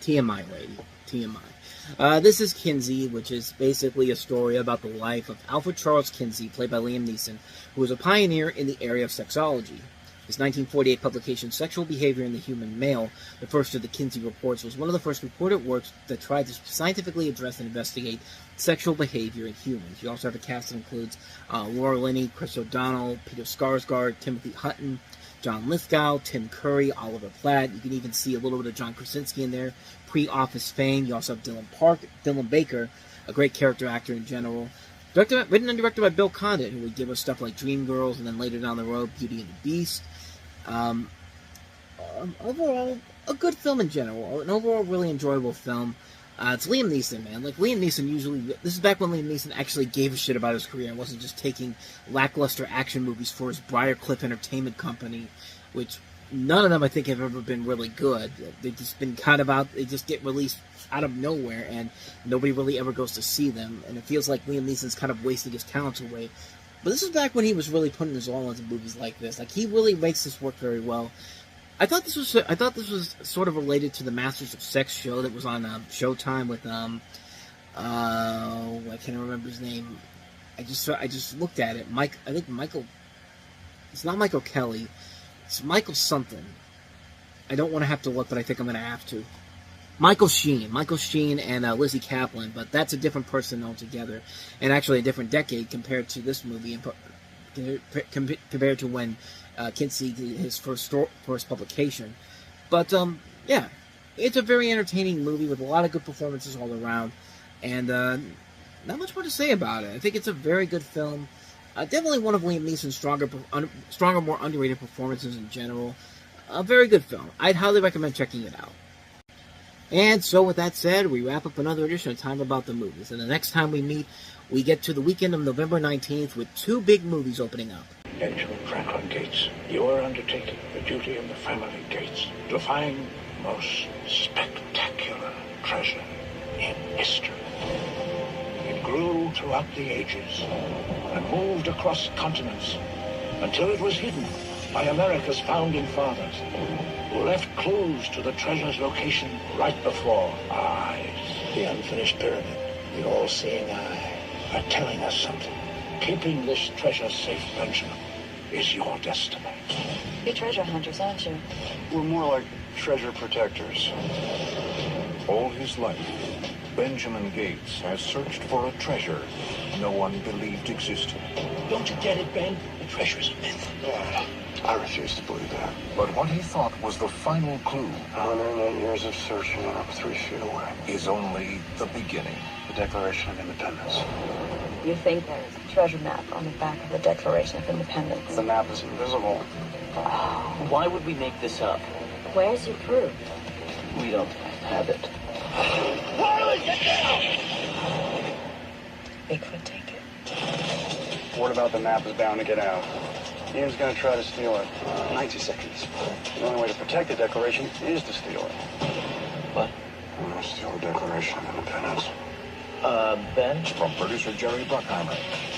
TMI, lady. TMI. This is Kinsey, which is basically a story about the life of Alfred Charles Kinsey, played by Liam Neeson, who was a pioneer in the area of sexology. His 1948 publication, Sexual Behavior in the Human Male, the first of the Kinsey reports, was one of the first reported works that tried to scientifically address and investigate sexual behavior in humans. You also have a cast that includes Laura Linney, Chris O'Donnell, Peter Skarsgård, Timothy Hutton, John Lithgow, Tim Curry, Oliver Platt. You can even see a little bit of John Krasinski in there, pre-Office fame. You also have Dylan Baker, a great character actor in general. Written and directed by Bill Condit, who would give us stuff like Dreamgirls, and then later down the road, Beauty and the Beast. Overall, a good film in general. An overall really enjoyable film. It's Liam Neeson, man. Like, Liam Neeson usually... This is back when Liam Neeson actually gave a shit about his career and wasn't just taking lackluster action movies for his Briarcliff Entertainment Company, which none of them, I think, have ever been really good. They've just been kind of out... They just get released out of nowhere, and nobody really ever goes to see them. And it feels like Liam Neeson's kind of wasting his talents away. But this is back when he was really putting his all into movies like this. Like, he really makes this work very well. I thought this was sort of related to the Masters of Sex show that was on Showtime with I can't remember his name. I just looked at it. I think Michael. It's not Michael Kelly. It's Michael something. I don't want to have to look, but I think I'm going to have to. Michael Sheen and Lizzie Kaplan, but that's a different person altogether, and actually a different decade compared to this movie, compared to when Kinsey did his first publication. But yeah, it's a very entertaining movie with a lot of good performances all around, and not much more to say about it. I think it's a very good film. Definitely one of Liam Neeson's stronger, more underrated performances in general. A very good film. I'd highly recommend checking it out. And so with that said, we wrap up another edition of Time About the Movies. And the next time we meet, we get to the weekend of November 19th with 2 big movies opening up. Benjamin Franklin Gates, you are undertaking the duty of the family Gates to find the most spectacular treasure in history. It grew throughout the ages and moved across continents until it was hidden by America's founding fathers, who left clues to the treasure's location right before our eyes. The unfinished pyramid, the all-seeing eye, are telling us something. Keeping this treasure safe, Benjamin, is your destiny. You're treasure hunters, aren't you? We're more like treasure protectors. All his life, Benjamin Gates has searched for a treasure no one believed existed. Don't you get it, Ben? The treasure is a myth. I refuse to believe that. But what he thought was the final clue, 108 years of searching and up 3 feet away, is only the beginning. The Declaration of Independence. You think there's a treasure map on the back of the Declaration of Independence? The map is invisible. Oh. Why would we make this up? Where's your proof? We don't have it. Riley, get down! Bigfoot take it. Word about the map is bound to get out. Ian's gonna try to steal it. 90 seconds. The only way to protect the Declaration is to steal it. What? I'm gonna steal the Declaration of Independence. Ben? From producer Jerry Bruckheimer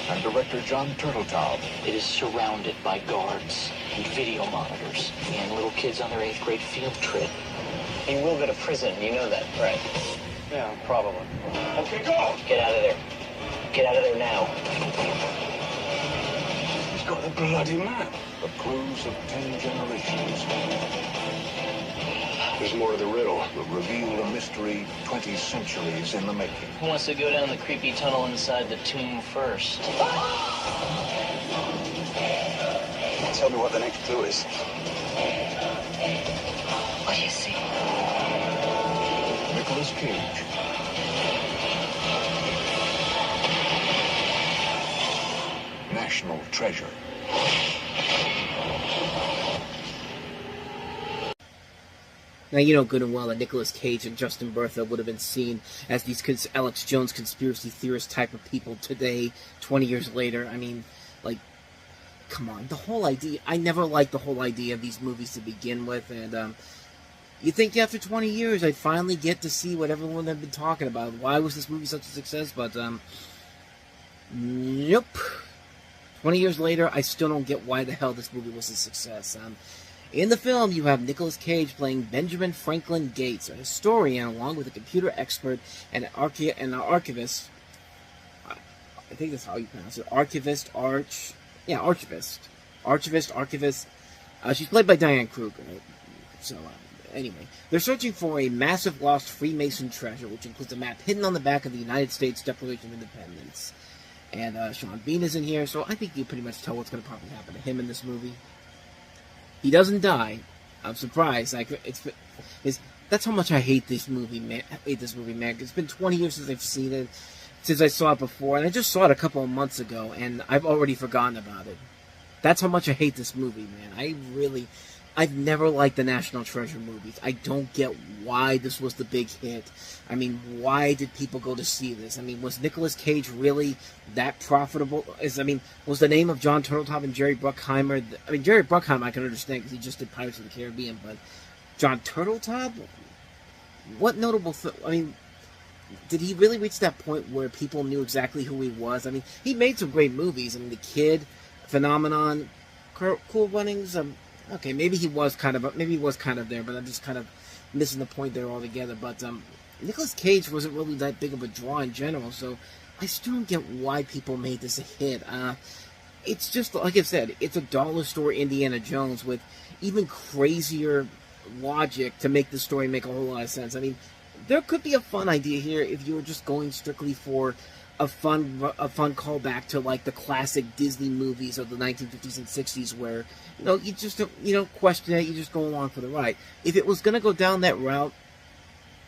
and director John Turteltaub. It is surrounded by guards and video monitors and little kids on their 8th grade field trip. He will go to prison, you know that, right? Yeah, probably. Okay, go! Get out of there. Get out of there now. got the bloody map. The clues of 10 generations. There's more to the riddle. Will reveal a mystery 20 centuries in the making. Who wants to go down the creepy tunnel inside the tomb first? Tell me what the next clue is. What do you see? Nicolas Cage. National treasure. Now, you know good and well that Nicolas Cage and Justin Bertha would have been seen as these Alex Jones conspiracy theorist type of people today, 20 years later. I mean, like, come on. The whole idea, I never liked the whole idea of these movies to begin with, and you think after 20 years I'd finally get to see what everyone had been talking about. Why was this movie such a success? But, nope. 20 years later, I still don't get why the hell this movie was a success. In the film, you have Nicolas Cage playing Benjamin Franklin Gates, a historian, along with a computer expert and an archivist. I think that's how you pronounce it. Archivist. She's played by Diane Kruger. So, anyway, they're searching for a massive lost Freemason treasure, which includes a map hidden on the back of the United States Declaration of Independence. And Sean Bean is in here, so I think you pretty much tell what's going to probably happen to him in this movie. He doesn't die. I'm surprised. That's how much I hate this movie, man. It's been 20 years since I've seen it, since I saw it before, and I just saw it a couple of months ago, and I've already forgotten about it. That's how much I hate this movie, man. I've never liked the National Treasure movies. I don't get why this was the big hit. I mean, why did people go to see this? I mean, was Nicolas Cage really that profitable? Was the name of John Turteltaub and Jerry Bruckheimer... Jerry Bruckheimer I can understand because he just did Pirates of the Caribbean, but John Turteltaub? What notable... did he really reach that point where people knew exactly who he was? I mean, he made some great movies. I mean, The Kid, Phenomenon, Cool Runnings... Okay, maybe he was kind of there, but I'm just kind of missing the point there altogether. But Nicolas Cage wasn't really that big of a draw in general, so I still don't get why people made this a hit. It's just, like I said, it's a dollar store Indiana Jones with even crazier logic to make the story make a whole lot of sense. I mean, there could be a fun idea here if you were just going strictly for a fun callback to like the classic Disney movies of the 1950s and 60s, where you just don't question it, you just go along for the ride. If it was going to go down that route,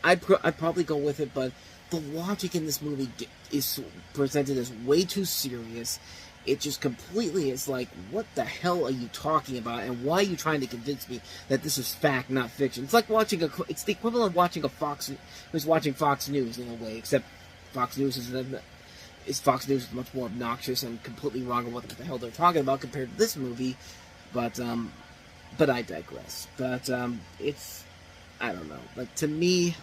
I'd probably go with it. But the logic in this movie is presented as way too serious. It just completely is like, what the hell are you talking about, and why are you trying to convince me that this is fact, not fiction? It's like it's the equivalent of watching Fox News in a way, except Fox News is much more obnoxious and completely wrong on what the hell they're talking about compared to this movie. But I digress. But I don't know. Like, to me,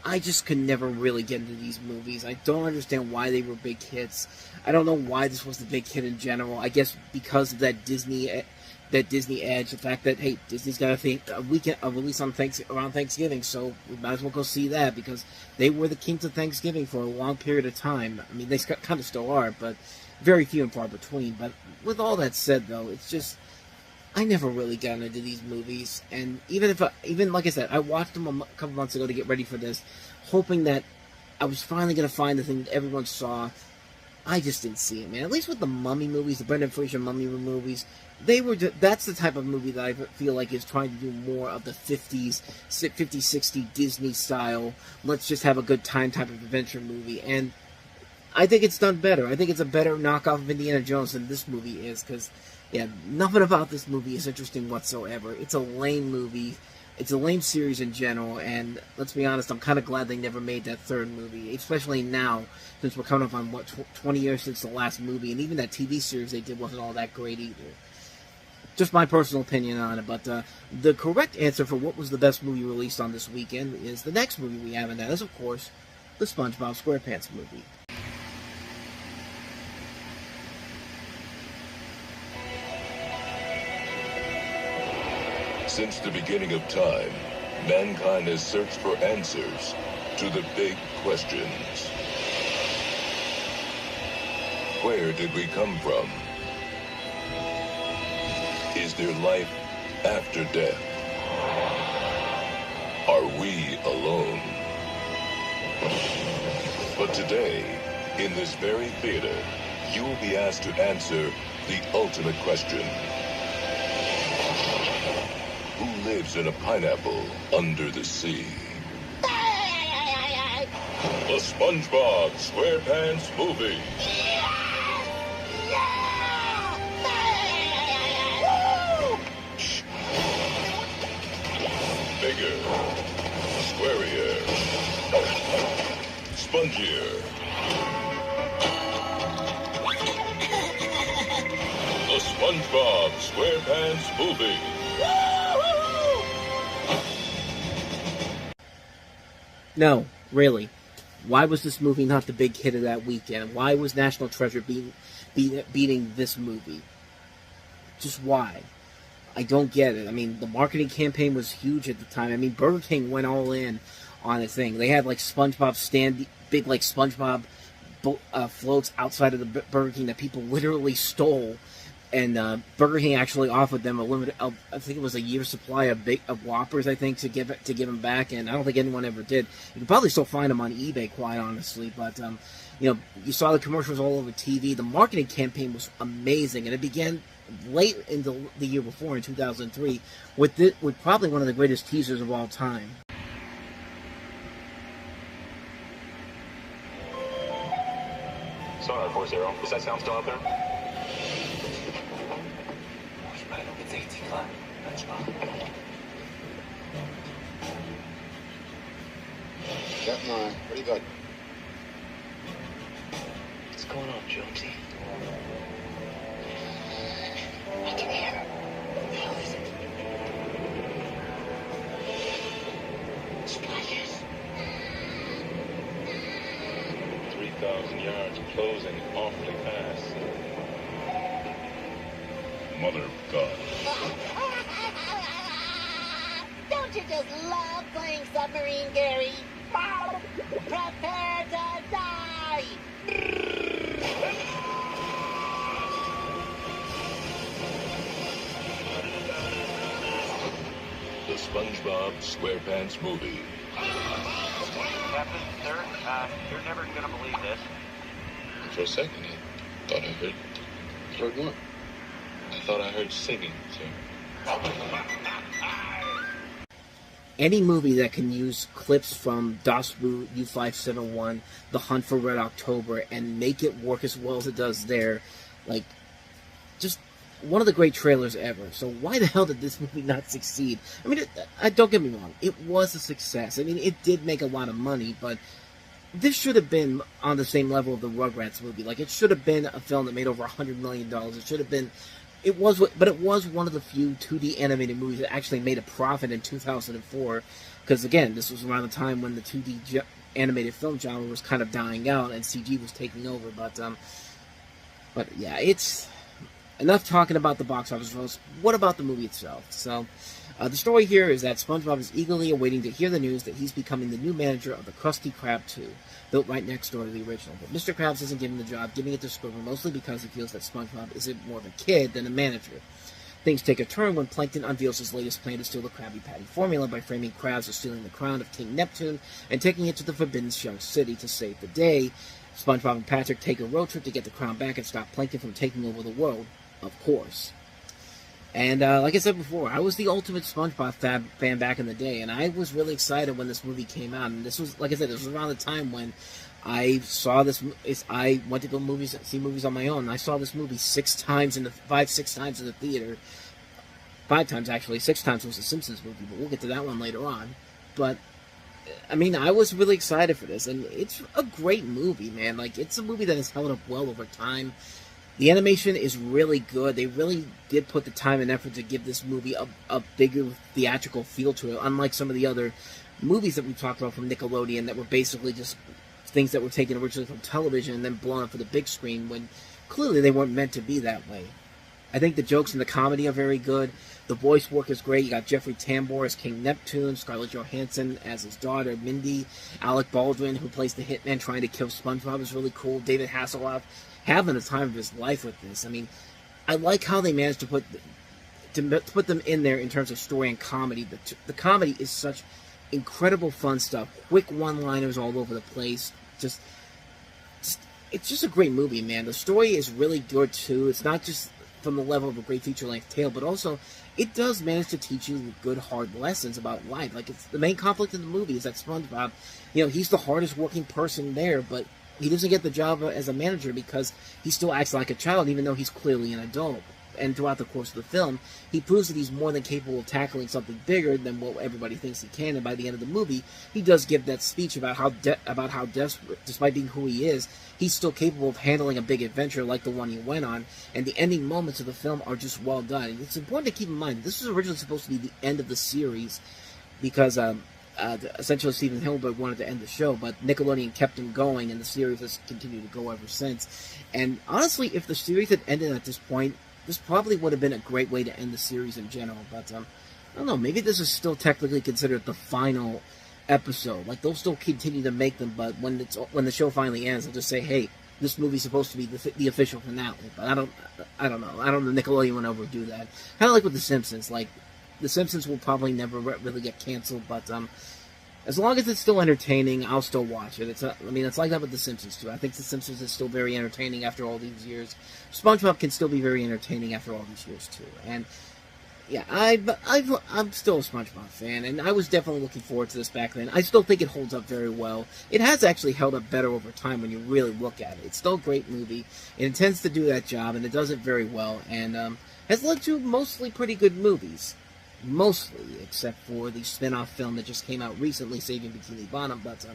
I just could never really get into these movies. I don't understand why they were big hits. I don't know why this was the big hit in general. I guess because of that Disney edge, the fact that, hey, Disney's got a release on around Thanksgiving, so we might as well go see that, because they were the kings of Thanksgiving for a long period of time. I mean, they kind of still are, but very few and far between. But with all that said, though, it's just, I never really got into these movies, and even like I said, I watched them a couple months ago to get ready for this, hoping that I was finally going to find the thing that everyone saw. I just didn't see it, man. At least with the Mummy movies, the Brendan Fraser Mummy movies, that's the type of movie that I feel like is trying to do more of the 50s, 60 Disney style, let's just have a good time type of adventure movie. And I think it's done better. I think it's a better knockoff of Indiana Jones than this movie is, because, yeah, nothing about this movie is interesting whatsoever. It's a lame movie. It's a lame series in general, and let's be honest, I'm kind of glad they never made that third movie, especially now, since we're coming up on, 20 years since the last movie, and even that TV series they did wasn't all that great either. Just my personal opinion on it, but the correct answer for what was the best movie released on this weekend is the next movie we have, and that is, of course, the SpongeBob SquarePants movie. Since the beginning of time, mankind has searched for answers to the big questions. Where did we come from? their life after death. Are we alone? But today, in this very theater, you will be asked to answer the ultimate question. Who lives in a pineapple under the sea? The SpongeBob SquarePants movie. Bigger, squarier, spongier. The SpongeBob SquarePants movie. No, really. Why was this movie not the big hit of that weekend? Why was National Treasure beating this movie? Just why? I don't get it. I mean, the marketing campaign was huge at the time. I mean, Burger King went all in on a thing. They had, like, SpongeBob big, like, SpongeBob floats outside of the Burger King that people literally stole. And Burger King actually offered them a limited, I think it was a year's supply of Whoppers, I think, to give them back. And I don't think anyone ever did. You can probably still find them on eBay, quite honestly. But you know, you saw the commercials all over TV. The marketing campaign was amazing, and it began late in the year before, in 2003, with probably one of the greatest teasers of all time. Sonar 40, is that sound still out there? Got mine. What do you got? What's going on, Jonesy? I can hear him. What the hell is it? Splashes. 3,000 yards, closing awfully fast. Mother of God. Don't you just love playing submarine, Gary? Prepare to die! The SpongeBob SquarePants movie. Captain, sir, you're never gonna believe this. For a second, I thought I heard... Heard what? I thought I heard singing, sir. Any movie that can use clips from Das Boot, U-571, The Hunt for Red October, and make it work as well as it does there, like, just one of the great trailers ever. So why the hell did this movie not succeed? I mean, don't get me wrong, it was a success. I mean, it did make a lot of money, but this should have been on the same level of the Rugrats movie. Like, it should have been a film that made over $100 million. It should have been... But it was one of the few 2D animated movies that actually made a profit in 2004, because again, this was around the time when the 2D animated film genre was kind of dying out and CG was taking over. But yeah, it's enough talking about the box office results. What about the movie itself? So, the story here is that SpongeBob is eagerly awaiting to hear the news that he's becoming the new manager of the Krusty Krab 2, built right next door to the original. But Mr. Krabs isn't given the job, giving it to Squidward, mostly because he feels that SpongeBob isn't more of a kid than a manager. Things take a turn when Plankton unveils his latest plan to steal the Krabby Patty formula by framing Krabs as stealing the crown of King Neptune and taking it to the Forbidden Shell City to save the day. SpongeBob and Patrick take a road trip to get the crown back and stop Plankton from taking over the world, of course. And like I said before, I was the ultimate SpongeBob fan back in the day, and I was really excited when this movie came out. And this was, like I said, this was around the time when I saw this. I went to go see movies on my own. I saw this movie 6 times in the 5-6 times in the theater. 5 times actually. 6 times was the Simpsons movie, but we'll get to that one later on. But I mean, I was really excited for this, and it's a great movie, man. Like, it's a movie that has held up well over time. The animation is really good. They really did put the time and effort to give this movie a bigger theatrical feel to it, unlike some of the other movies that we talked about from Nickelodeon that were basically just things that were taken originally from television and then blown up for the big screen, when clearly they weren't meant to be that way. I think the jokes and the comedy are very good. The voice work is great. You got Jeffrey Tambor as King Neptune, Scarlett Johansson as his daughter, Mindy, Alec Baldwin, who plays the hitman trying to kill SpongeBob, is really cool. David Hasselhoff having the time of his life with this. I mean, I like how they managed to put to put them in there in terms of story and comedy. The comedy is such incredible fun stuff. Quick one-liners all over the place. It's just a great movie, man. The story is really good, too. It's not just from the level of a great feature-length tale, but also it does manage to teach you good, hard lessons about life. Like, it's the main conflict in the movie is that SpongeBob, he's the hardest working person there, but he doesn't get the job as a manager because he still acts like a child, even though he's clearly an adult. And throughout the course of the film, he proves that he's more than capable of tackling something bigger than what everybody thinks he can. And by the end of the movie, he does give that speech about how desperate, despite being who he is, he's still capable of handling a big adventure like the one he went on. And the ending moments of the film are just well done. And it's important to keep in mind, this was originally supposed to be the end of the series because essentially Steven Hillenburg wanted to end the show, but Nickelodeon kept him going, and the series has continued to go ever since. And honestly, if the series had ended at this point, this probably would have been a great way to end the series in general, but I don't know, maybe this is still technically considered the final episode. Like, they'll still continue to make them, but when the show finally ends, they'll just say, hey, this movie's supposed to be the official finale. But I don't know. I don't know if Nickelodeon would ever do that. Kind of like with The Simpsons. Like, The Simpsons will probably never really get canceled, but as long as it's still entertaining, I'll still watch it. It's like that with The Simpsons, too. I think The Simpsons is still very entertaining after all these years. SpongeBob can still be very entertaining after all these years, too. And, yeah, I'm still a SpongeBob fan, and I was definitely looking forward to this back then. I still think it holds up very well. It has actually held up better over time when you really look at it. It's still a great movie. It intends to do that job, and it does it very well, and has led to mostly pretty good movies. Mostly, except for the spin-off film that just came out recently, Saving Bikini Bottom. But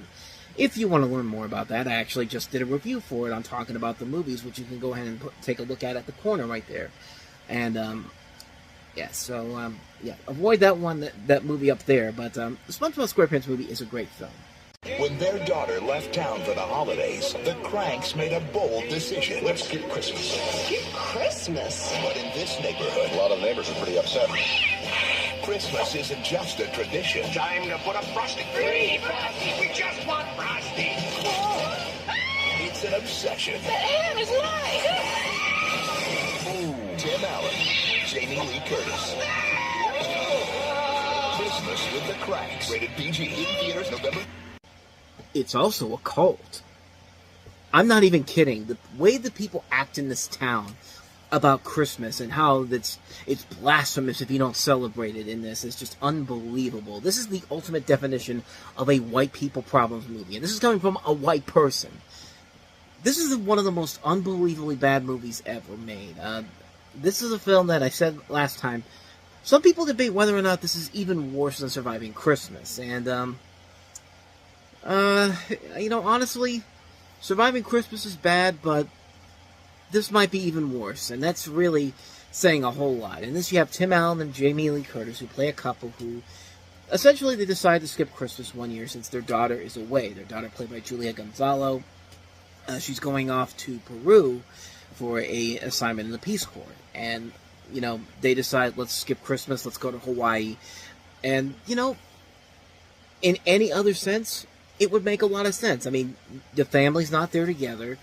if you want to learn more about that, I actually just did a review for it on talking about the movies, which you can go ahead and take a look at the corner right there. And avoid that one, that movie up there. But the SpongeBob SquarePants movie is a great film. When their daughter left town for the holidays, the Cranks made a bold decision. Let's skip Christmas. Skip Christmas? But in this neighborhood, a lot of neighbors are pretty upset. Christmas isn't just a tradition. Time to put a frosty. Free frosty. We just want frosty. It's an obsession. The ham is mine. Tim Allen, Jamie Lee Curtis. Christmas with the Cranks. Rated PG. In theaters November. It's also a cult. I'm not even kidding. The way the people act in this town about Christmas and how it's blasphemous if you don't celebrate it in this is just unbelievable. This is the ultimate definition of a white people problems movie. And this is coming from a white person. This is one of the most unbelievably bad movies ever made. This is a film that I said last time, some people debate whether or not this is even worse than Surviving Christmas. And, honestly, Surviving Christmas is bad, but this might be even worse, and that's really saying a whole lot. In this, you have Tim Allen and Jamie Lee Curtis, who play a couple who, essentially, they decide to skip Christmas one year since their daughter is away. Their daughter, played by Julia Gonzalo, she's going off to Peru for a assignment in the Peace Corps, and, they decide, let's skip Christmas, let's go to Hawaii, and, in any other sense, it would make a lot of sense. I mean, the family's not there together.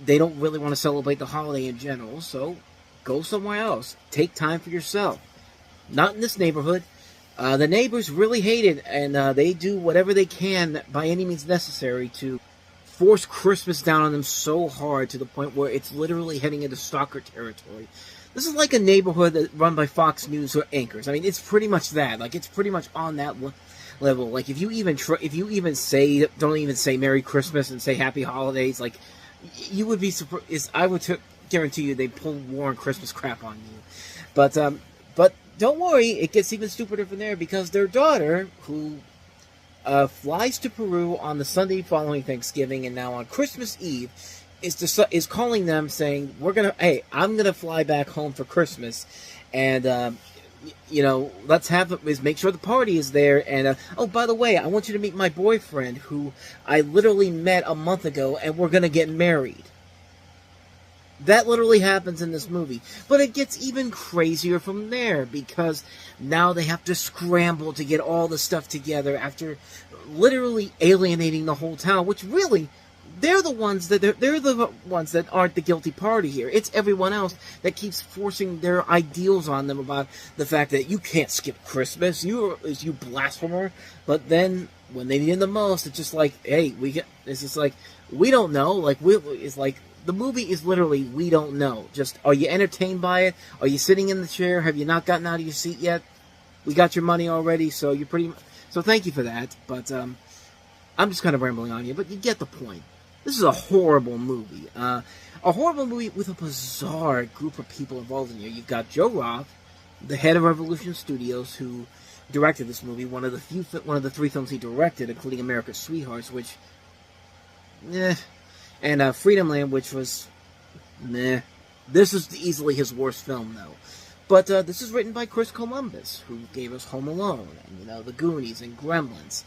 They don't really want to celebrate the holiday in general, so go somewhere else. Take time for yourself. Not in this neighborhood. The neighbors really hate it, and they do whatever they can by any means necessary to force Christmas down on them so hard to the point where it's literally heading into stalker territory. This is like a neighborhood that run by Fox News or anchors. I mean, it's pretty much that. Like, it's pretty much on that level. Like, if you even say, don't even say Merry Christmas and say Happy Holidays, like, you would be surprised. I would guarantee you they'd pull War and Christmas crap on you. But don't worry, it gets even stupider from there, because their daughter, who flies to Peru on the Sunday following Thanksgiving, and now on Christmas Eve, is calling them saying, I'm gonna fly back home for Christmas, and let's make sure the party is there, and by the way, I want you to meet my boyfriend, who I literally met a month ago, and we're gonna get married. That literally happens in this movie. But it gets even crazier from there, because now they have to scramble to get all the stuff together after literally alienating the whole town, which really they're the ones that aren't the guilty party here. It's everyone else that keeps forcing their ideals on them about the fact that you can't skip Christmas, you blasphemer. But then when they need it the most, it's just like, hey, it's just like, we don't know. Like, it's like, the movie is literally, we don't know. Just, are you entertained by it? Are you sitting in the chair? Have you not gotten out of your seat yet? We got your money already, so so thank you for that. But I'm just kind of rambling on you, but you get the point. This is a horrible movie. A horrible movie with a bizarre group of people involved in here. You've got Joe Roth, the head of Revolution Studios, who directed this movie. One of the 3 films he directed, including America's Sweethearts, which, and Freedomland, which was, meh. This is easily his worst film, though. But this is written by Chris Columbus, who gave us Home Alone, and, The Goonies, and Gremlins.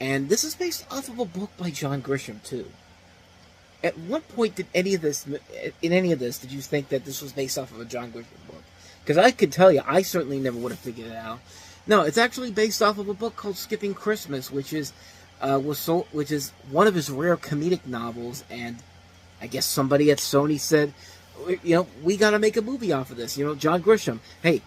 And this is based off of a book by John Grisham, too. At what point did any of this, did you think that this was based off of a John Grisham book? Because I can tell you, I certainly never would have figured it out. No, it's actually based off of a book called Skipping Christmas, which is one of his rare comedic novels, and I guess somebody at Sony said, we got to make a movie off of this. John Grisham, hey,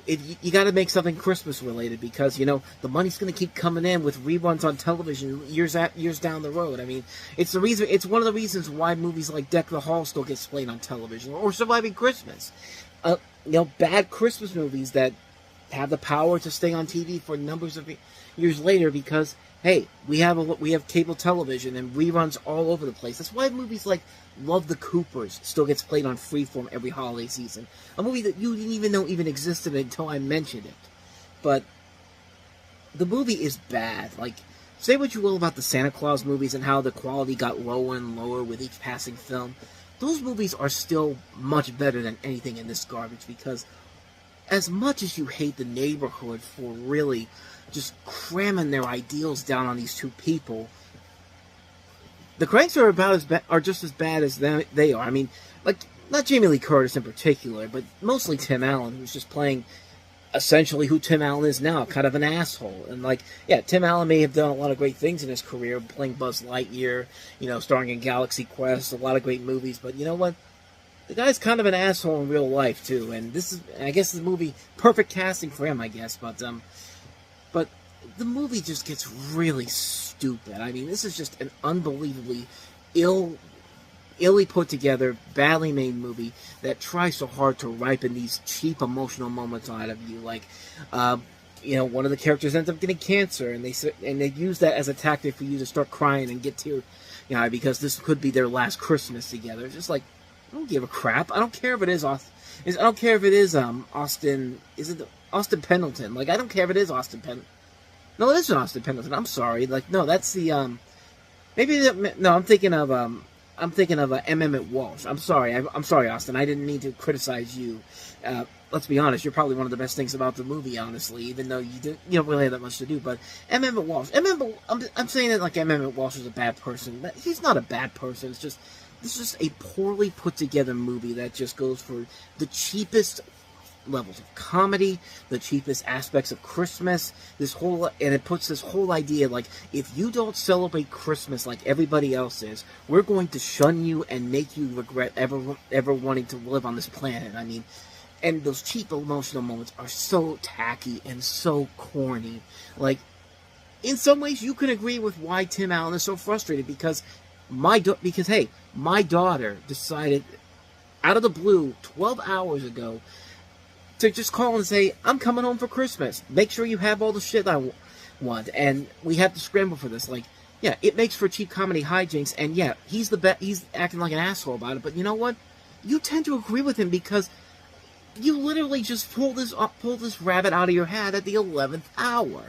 you got to make something Christmas related because the money's going to keep coming in with reruns on television years down the road. I mean, it's one of the reasons why movies like Deck the Hall still get played on television, or Surviving Christmas. Bad Christmas movies that have the power to stay on TV for numbers of years later because, hey, we have cable television and reruns all over the place. That's why movies like Love the Coopers still gets played on Freeform every holiday season. A movie that you didn't even know even existed until I mentioned it. But the movie is bad. Like, say what you will about the Santa Claus movies and how the quality got lower and lower with each passing film. Those movies are still much better than anything in this garbage because as much as you hate the neighborhood for really just cramming their ideals down on these two people, the Cranks are just as bad as they are. I mean, like, not Jamie Lee Curtis in particular, but mostly Tim Allen, who's just playing essentially who Tim Allen is now, kind of an asshole. And, like, yeah, Tim Allen may have done a lot of great things in his career, playing Buzz Lightyear, starring in Galaxy Quest, a lot of great movies, but you know what? The guy's kind of an asshole in real life, too, and I guess this movie, perfect casting for him, I guess, but the movie just gets really stupid. I mean, this is just an unbelievably illy put together, badly made movie that tries so hard to ripen these cheap emotional moments out of you. Like, one of the characters ends up getting cancer, and they use that as a tactic for you to start crying and get tears, because this could be their last Christmas together. It's just like, I don't give a crap. I don't care if it is Austin. I don't care if it is Austin. Is it Austin Pendleton? Like, I don't care if it is Austin Pendleton. No, it isn't Austin Pendleton. I'm sorry. Like, no, that's the I'm thinking of Emmett Walsh. I'm sorry. I'm sorry, Austin. I didn't mean to criticize you. Let's be honest. You're probably one of the best things about the movie, honestly. Even though you don't really have that much to do. But Emmett Walsh. I'm saying it like Emmett Walsh is a bad person. But he's not a bad person. It's just this is a poorly put together movie that just goes for the cheapest levels of comedy, the cheapest aspects of Christmas, and it puts this whole idea like, if you don't celebrate Christmas like everybody else is, we're going to shun you and make you regret ever wanting to live on this planet. I mean, and those cheap emotional moments are so tacky and so corny. Like, in some ways you can agree with why Tim Allen is so frustrated because my daughter decided out of the blue 12 hours ago to just call and say, I'm coming home for Christmas. Make sure you have all the shit I want. And we have to scramble for this. Like, yeah, it makes for cheap comedy hijinks. And yeah, he's acting like an asshole about it. But you know what? You tend to agree with him because you literally just pull this rabbit out of your hat at the 11th hour.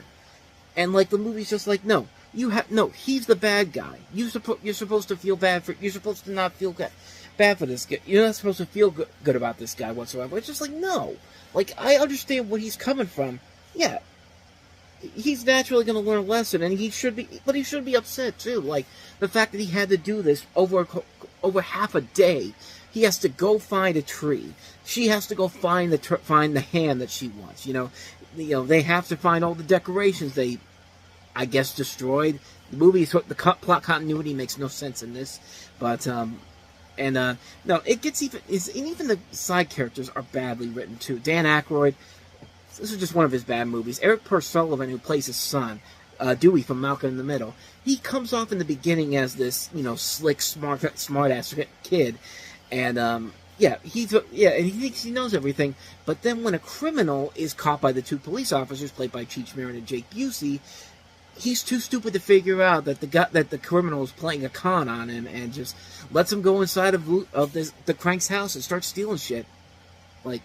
And like the movie's just like, no, he's the bad guy. You're supposed to feel bad you're supposed to not feel bad for this guy. You're not supposed to feel good about this guy whatsoever. It's just like, no. Like, I understand where he's coming from. Yeah, he's naturally going to learn a lesson, and he should be upset too. Like, the fact that he had to do this over half a day. He has to go find a tree. She has to go find the hand that she wants. They have to find all the decorations I guess, destroyed. The movie, the plot continuity makes no sense in this, but no, it gets even the side characters are badly written too. Dan Aykroyd, this is just one of his bad movies. Eric Sullivan, who plays his son, Dewey from Malcolm in the Middle, he comes off in the beginning as this, slick, smart-ass kid, and he thinks he knows everything, but then when a criminal is caught by the two police officers, played by Cheech Marin and Jake Busey, he's too stupid to figure out that the criminal is playing a con on him, and just lets him go inside of the Crank's house and start stealing shit. Like,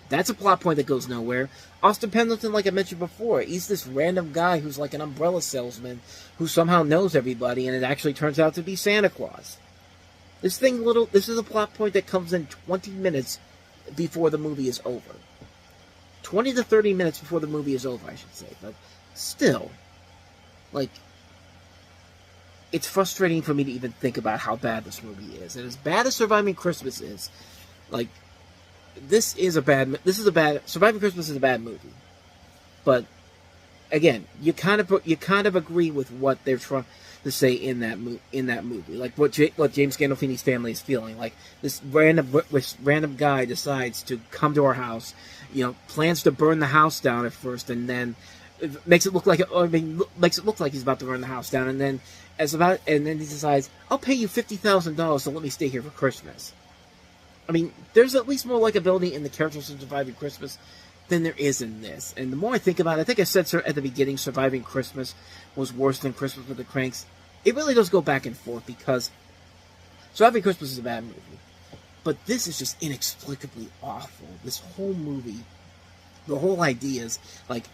that's a plot point that goes nowhere. Austin Pendleton, like I mentioned before, he's this random guy who's like an umbrella salesman who somehow knows everybody, and it actually turns out to be Santa Claus. This is a plot point that comes in 20 minutes before the movie is over. 20 to 30 minutes before the movie is over, I should say. But still, like, it's frustrating for me to even think about how bad this movie is. And as bad as Surviving Christmas is, like, Surviving Christmas is a bad movie. But again, you kind of agree with what they're trying to say in that movie, like what James Gandolfini's family is feeling. Like, this random guy decides to come to our house, plans to burn the house down at first, and then makes it look like he's about to burn the house down, and then he decides, I'll pay you $50,000 to let me stay here for Christmas. I mean, there's at least more likability in the characters of Surviving Christmas than there is in this. And the more I think about it, I think I said at the beginning, Surviving Christmas was worse than Christmas with the Cranks. It really does go back and forth, because Surviving Christmas is a bad movie. But this is just inexplicably awful. This whole movie, the whole idea is, like,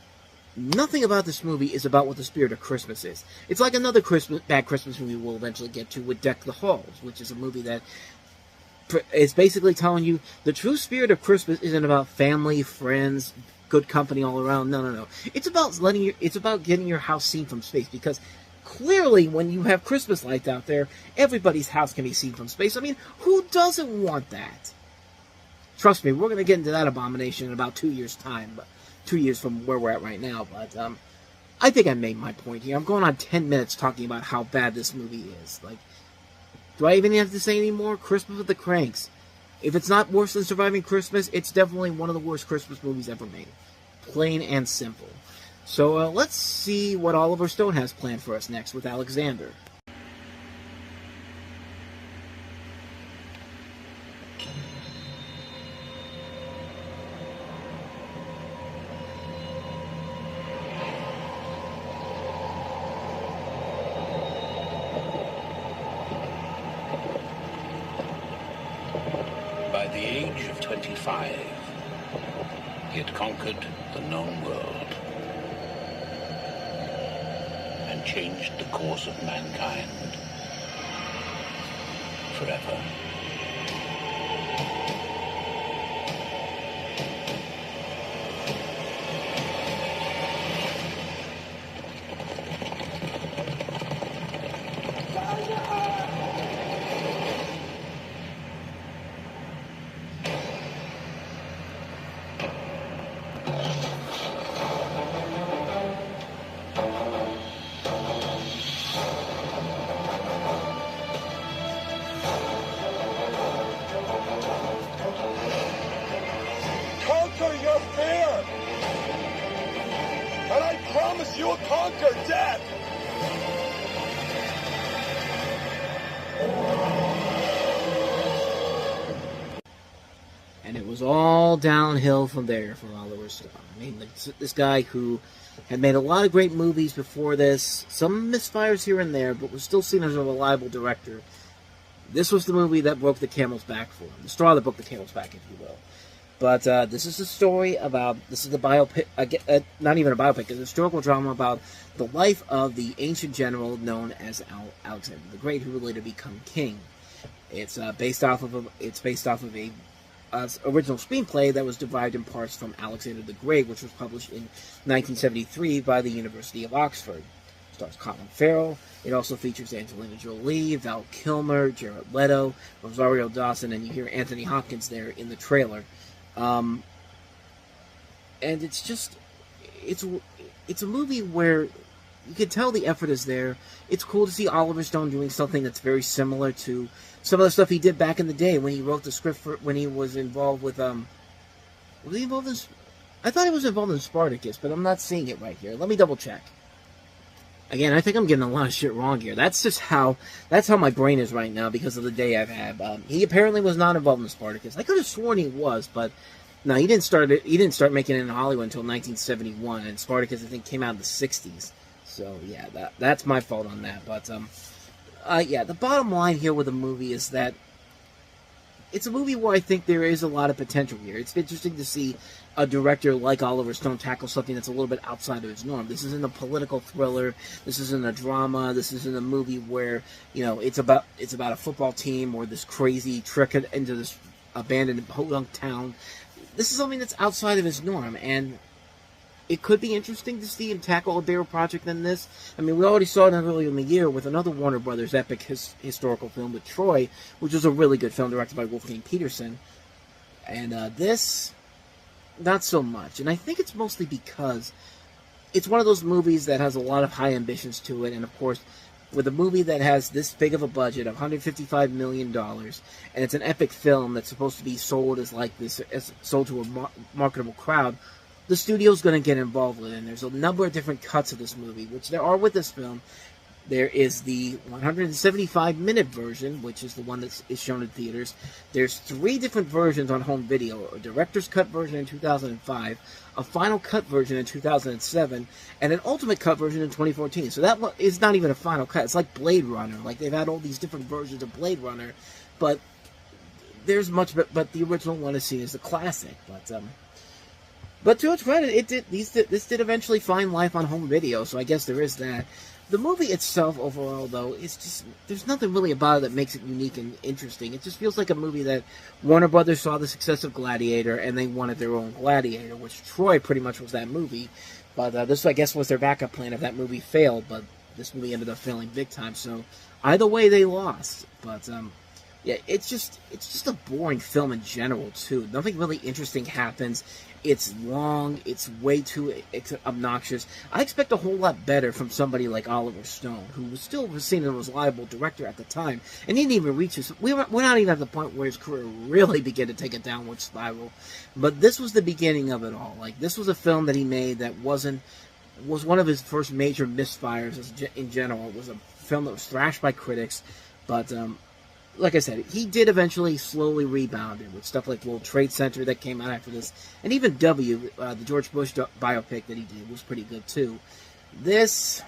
nothing about this movie is about what the spirit of Christmas is. It's like another bad Christmas movie we'll eventually get to with Deck the Halls, which is a movie that is basically telling you the true spirit of Christmas isn't about family, friends, good company all around. No. It's about getting your house seen from space, because clearly when you have Christmas lights out there, everybody's house can be seen from space. I mean, who doesn't want that? Trust me, we're going to get into that abomination in about 2 years' time, but 2 years from where we're at right now. But I think I made my point here. I'm going on 10 minutes talking about how bad this movie is. Like, do I even have to say any more? Christmas with the Cranks. If it's not worse than Surviving Christmas, it's definitely one of the worst Christmas movies ever made. Plain and simple. So let's see what Oliver Stone has planned for us next with Alexander. By the age of 25, he had conquered the known world and changed the course of mankind forever. Conquer your fear! And I promise you will conquer death! And it was all downhill from there for Oliver Stone. I mean, this guy who had made a lot of great movies before this, some misfires here and there, but was still seen as a reliable director. This was the movie that broke the camel's back for him. The straw that broke the camel's back, if you will. But this is a story about, this is the biopic, not even a biopic, it's a historical drama about the life of the ancient general known as Alexander the Great, who would later become king. It's based off of a original screenplay that was derived in parts from Alexander the Great, which was published in 1973 by the University of Oxford. It stars Colin Farrell. It also features Angelina Jolie, Val Kilmer, Jared Leto, Rosario Dawson, and you hear Anthony Hopkins there in the trailer. And it's just, it's a movie where you can tell the effort is there. It's cool to see Oliver Stone doing something that's very similar to some of the stuff he did back in the day when he wrote the script for, when he was involved with, was he involved in, I thought he was involved in Spartacus, but I'm not seeing it right here. Let me double check. Again, I think I'm getting a lot of shit wrong here. That's how my brain is right now because of the day I've had. He apparently was not involved in Spartacus. I could have sworn he was, but no, he didn't start making it in Hollywood until 1971, and Spartacus, I think, came out in the 60s. So, yeah, that's my fault on that. But, yeah, the bottom line here with the movie is that it's a movie where I think there is a lot of potential here. It's interesting to see a director like Oliver Stone tackle something that's a little bit outside of his norm. This isn't a political thriller. This isn't a drama. This isn't a movie where, you know, it's about a football team or this crazy trek into this abandoned podunk town. This is something that's outside of his norm, and it could be interesting to see him tackle a bigger project than this. I mean, we already saw it earlier in the year with another Warner Brothers epic historical film with Troy, which was a really good film directed by Wolfgang Peterson. And this, not so much. And I think it's mostly because it's one of those movies that has a lot of high ambitions to it. And, of course, with a movie that has this big of a budget of $155 million, and it's an epic film that's supposed to be sold as like this, as sold to a marketable crowd, the studio's going to get involved with it. And there's a number of different cuts of this movie, which there are with this film. There is the 175-minute version, which is the one that is shown in theaters. There's 3 different versions on home video: a director's cut version in 2005, a final cut version in 2007, and an ultimate cut version in 2014. So that one is not even a final cut. It's like Blade Runner. Like, they've had all these different versions of Blade Runner, but there's much. But the original one is seen as the classic. But to its credit, this did eventually find life on home video. So I guess there is that. The movie itself, overall, though, it's just, there's nothing really about it that makes it unique and interesting. It just feels like a movie that Warner Brothers saw the success of Gladiator, and they wanted their own Gladiator, which Troy pretty much was that movie. But this, I guess, was their backup plan if that movie failed, but this movie ended up failing big time. So either way, they lost. But, yeah, it's just a boring film in general, too. Nothing really interesting happens. It's long. It's way too obnoxious. I expect a whole lot better from somebody like Oliver Stone, who was still seen as a reliable director at the time, and he didn't even reach his... We're not even at the point where his career really began to take a downward spiral. But this was the beginning of it all. Like, this was a film that he made that was one of his first major misfires in general. It was a film that was thrashed by critics, but... like I said, he did eventually slowly rebound it with stuff like World Trade Center that came out after this. And even W, the George Bush biopic that he did, was pretty good too. This,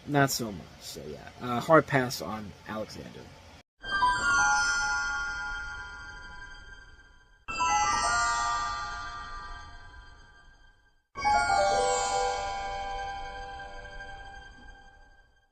not so much. So yeah, hard pass on Alexander.